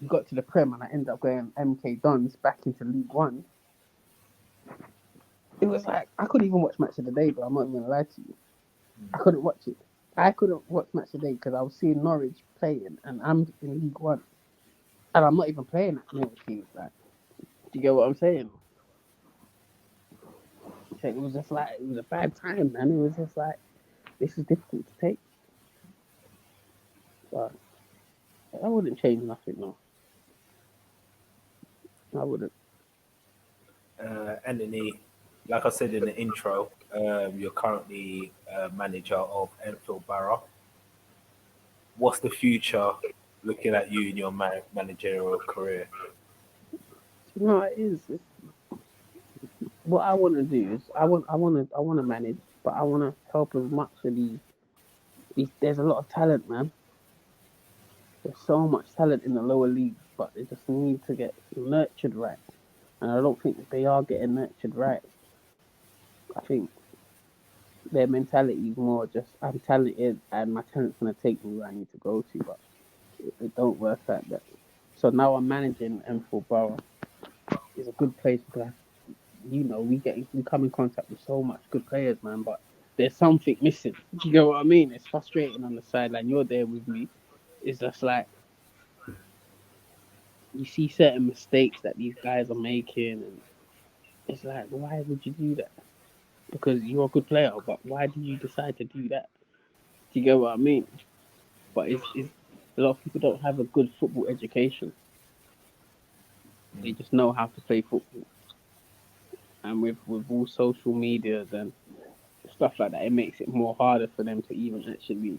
got to the Prem and I ended up going MK Dons back into League One, it was like I couldn't even watch Match of the Day, but I'm not even gonna lie to you. I couldn't watch it. I couldn't watch Match of the Day because I was seeing Norwich playing and I'm in League One. And I'm not even playing at Norwich teams. Like, do you get what I'm saying? So it was just like it was a bad time, man. It was just like this is difficult to take. But I wouldn't change nothing, no. I wouldn't. Anthony, like I said in the intro, you're currently manager of Enfield Borough. What's the future looking at you in your managerial career? No, it is. what I want to do is I want to manage, but I want to help as much of these. There's a lot of talent, man. There's so much talent in the lower leagues, but they just need to get nurtured right. And I don't think they are getting nurtured right. I think their mentality is more just I'm talented and my talent's gonna take me where I need to go to, but it don't work like that. So now I'm managing M4 Borough. It's a good place because we come in contact with so much good players, man, but there's something missing. You know what I mean? It's frustrating on the sideline. You're there with me. It's just like you see certain mistakes that these guys are making, and it's like, why would you do that? Because you're a good player, but why did you decide to do that? Do you get what I mean? But it's a lot of people don't have a good football education. They just know how to play football, and with all social medias and stuff like that, it makes it more harder for them to even actually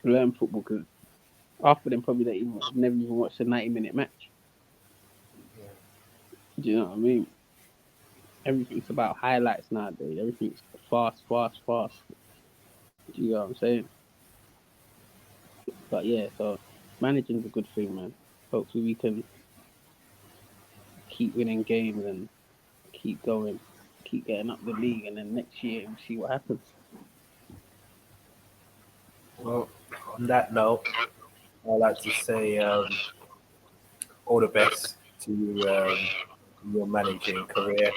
learn football. Because half of them probably don't even have never even watched a 90-minute match. Do you know what I mean? Everything's about highlights nowadays. Everything's fast, fast, fast. Do you know what I'm saying? But yeah, so managing's a good thing, man. Hopefully we can keep winning games and keep going, keep getting up the league, and then next year we'll see what happens. Well, on that note, I'd like to say all the best to your managing career.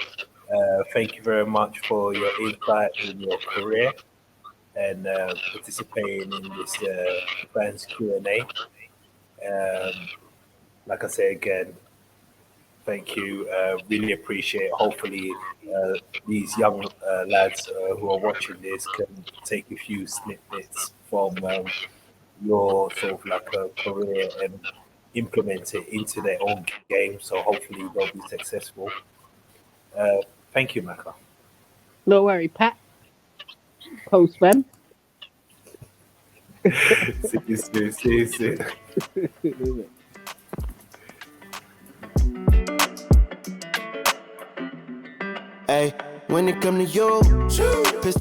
Thank you very much for your insight in your career and participating in this fans Q&A. Like I say again, thank you. Really appreciate it. Hopefully, these young lads who are watching this can take a few snippets from your sort of like a career and implement it into their own game. So hopefully they'll be successful. Uh, Thank you, Maka. No worry, Pat. Post fam. See you soon. See you soon. Hey, when it come to you,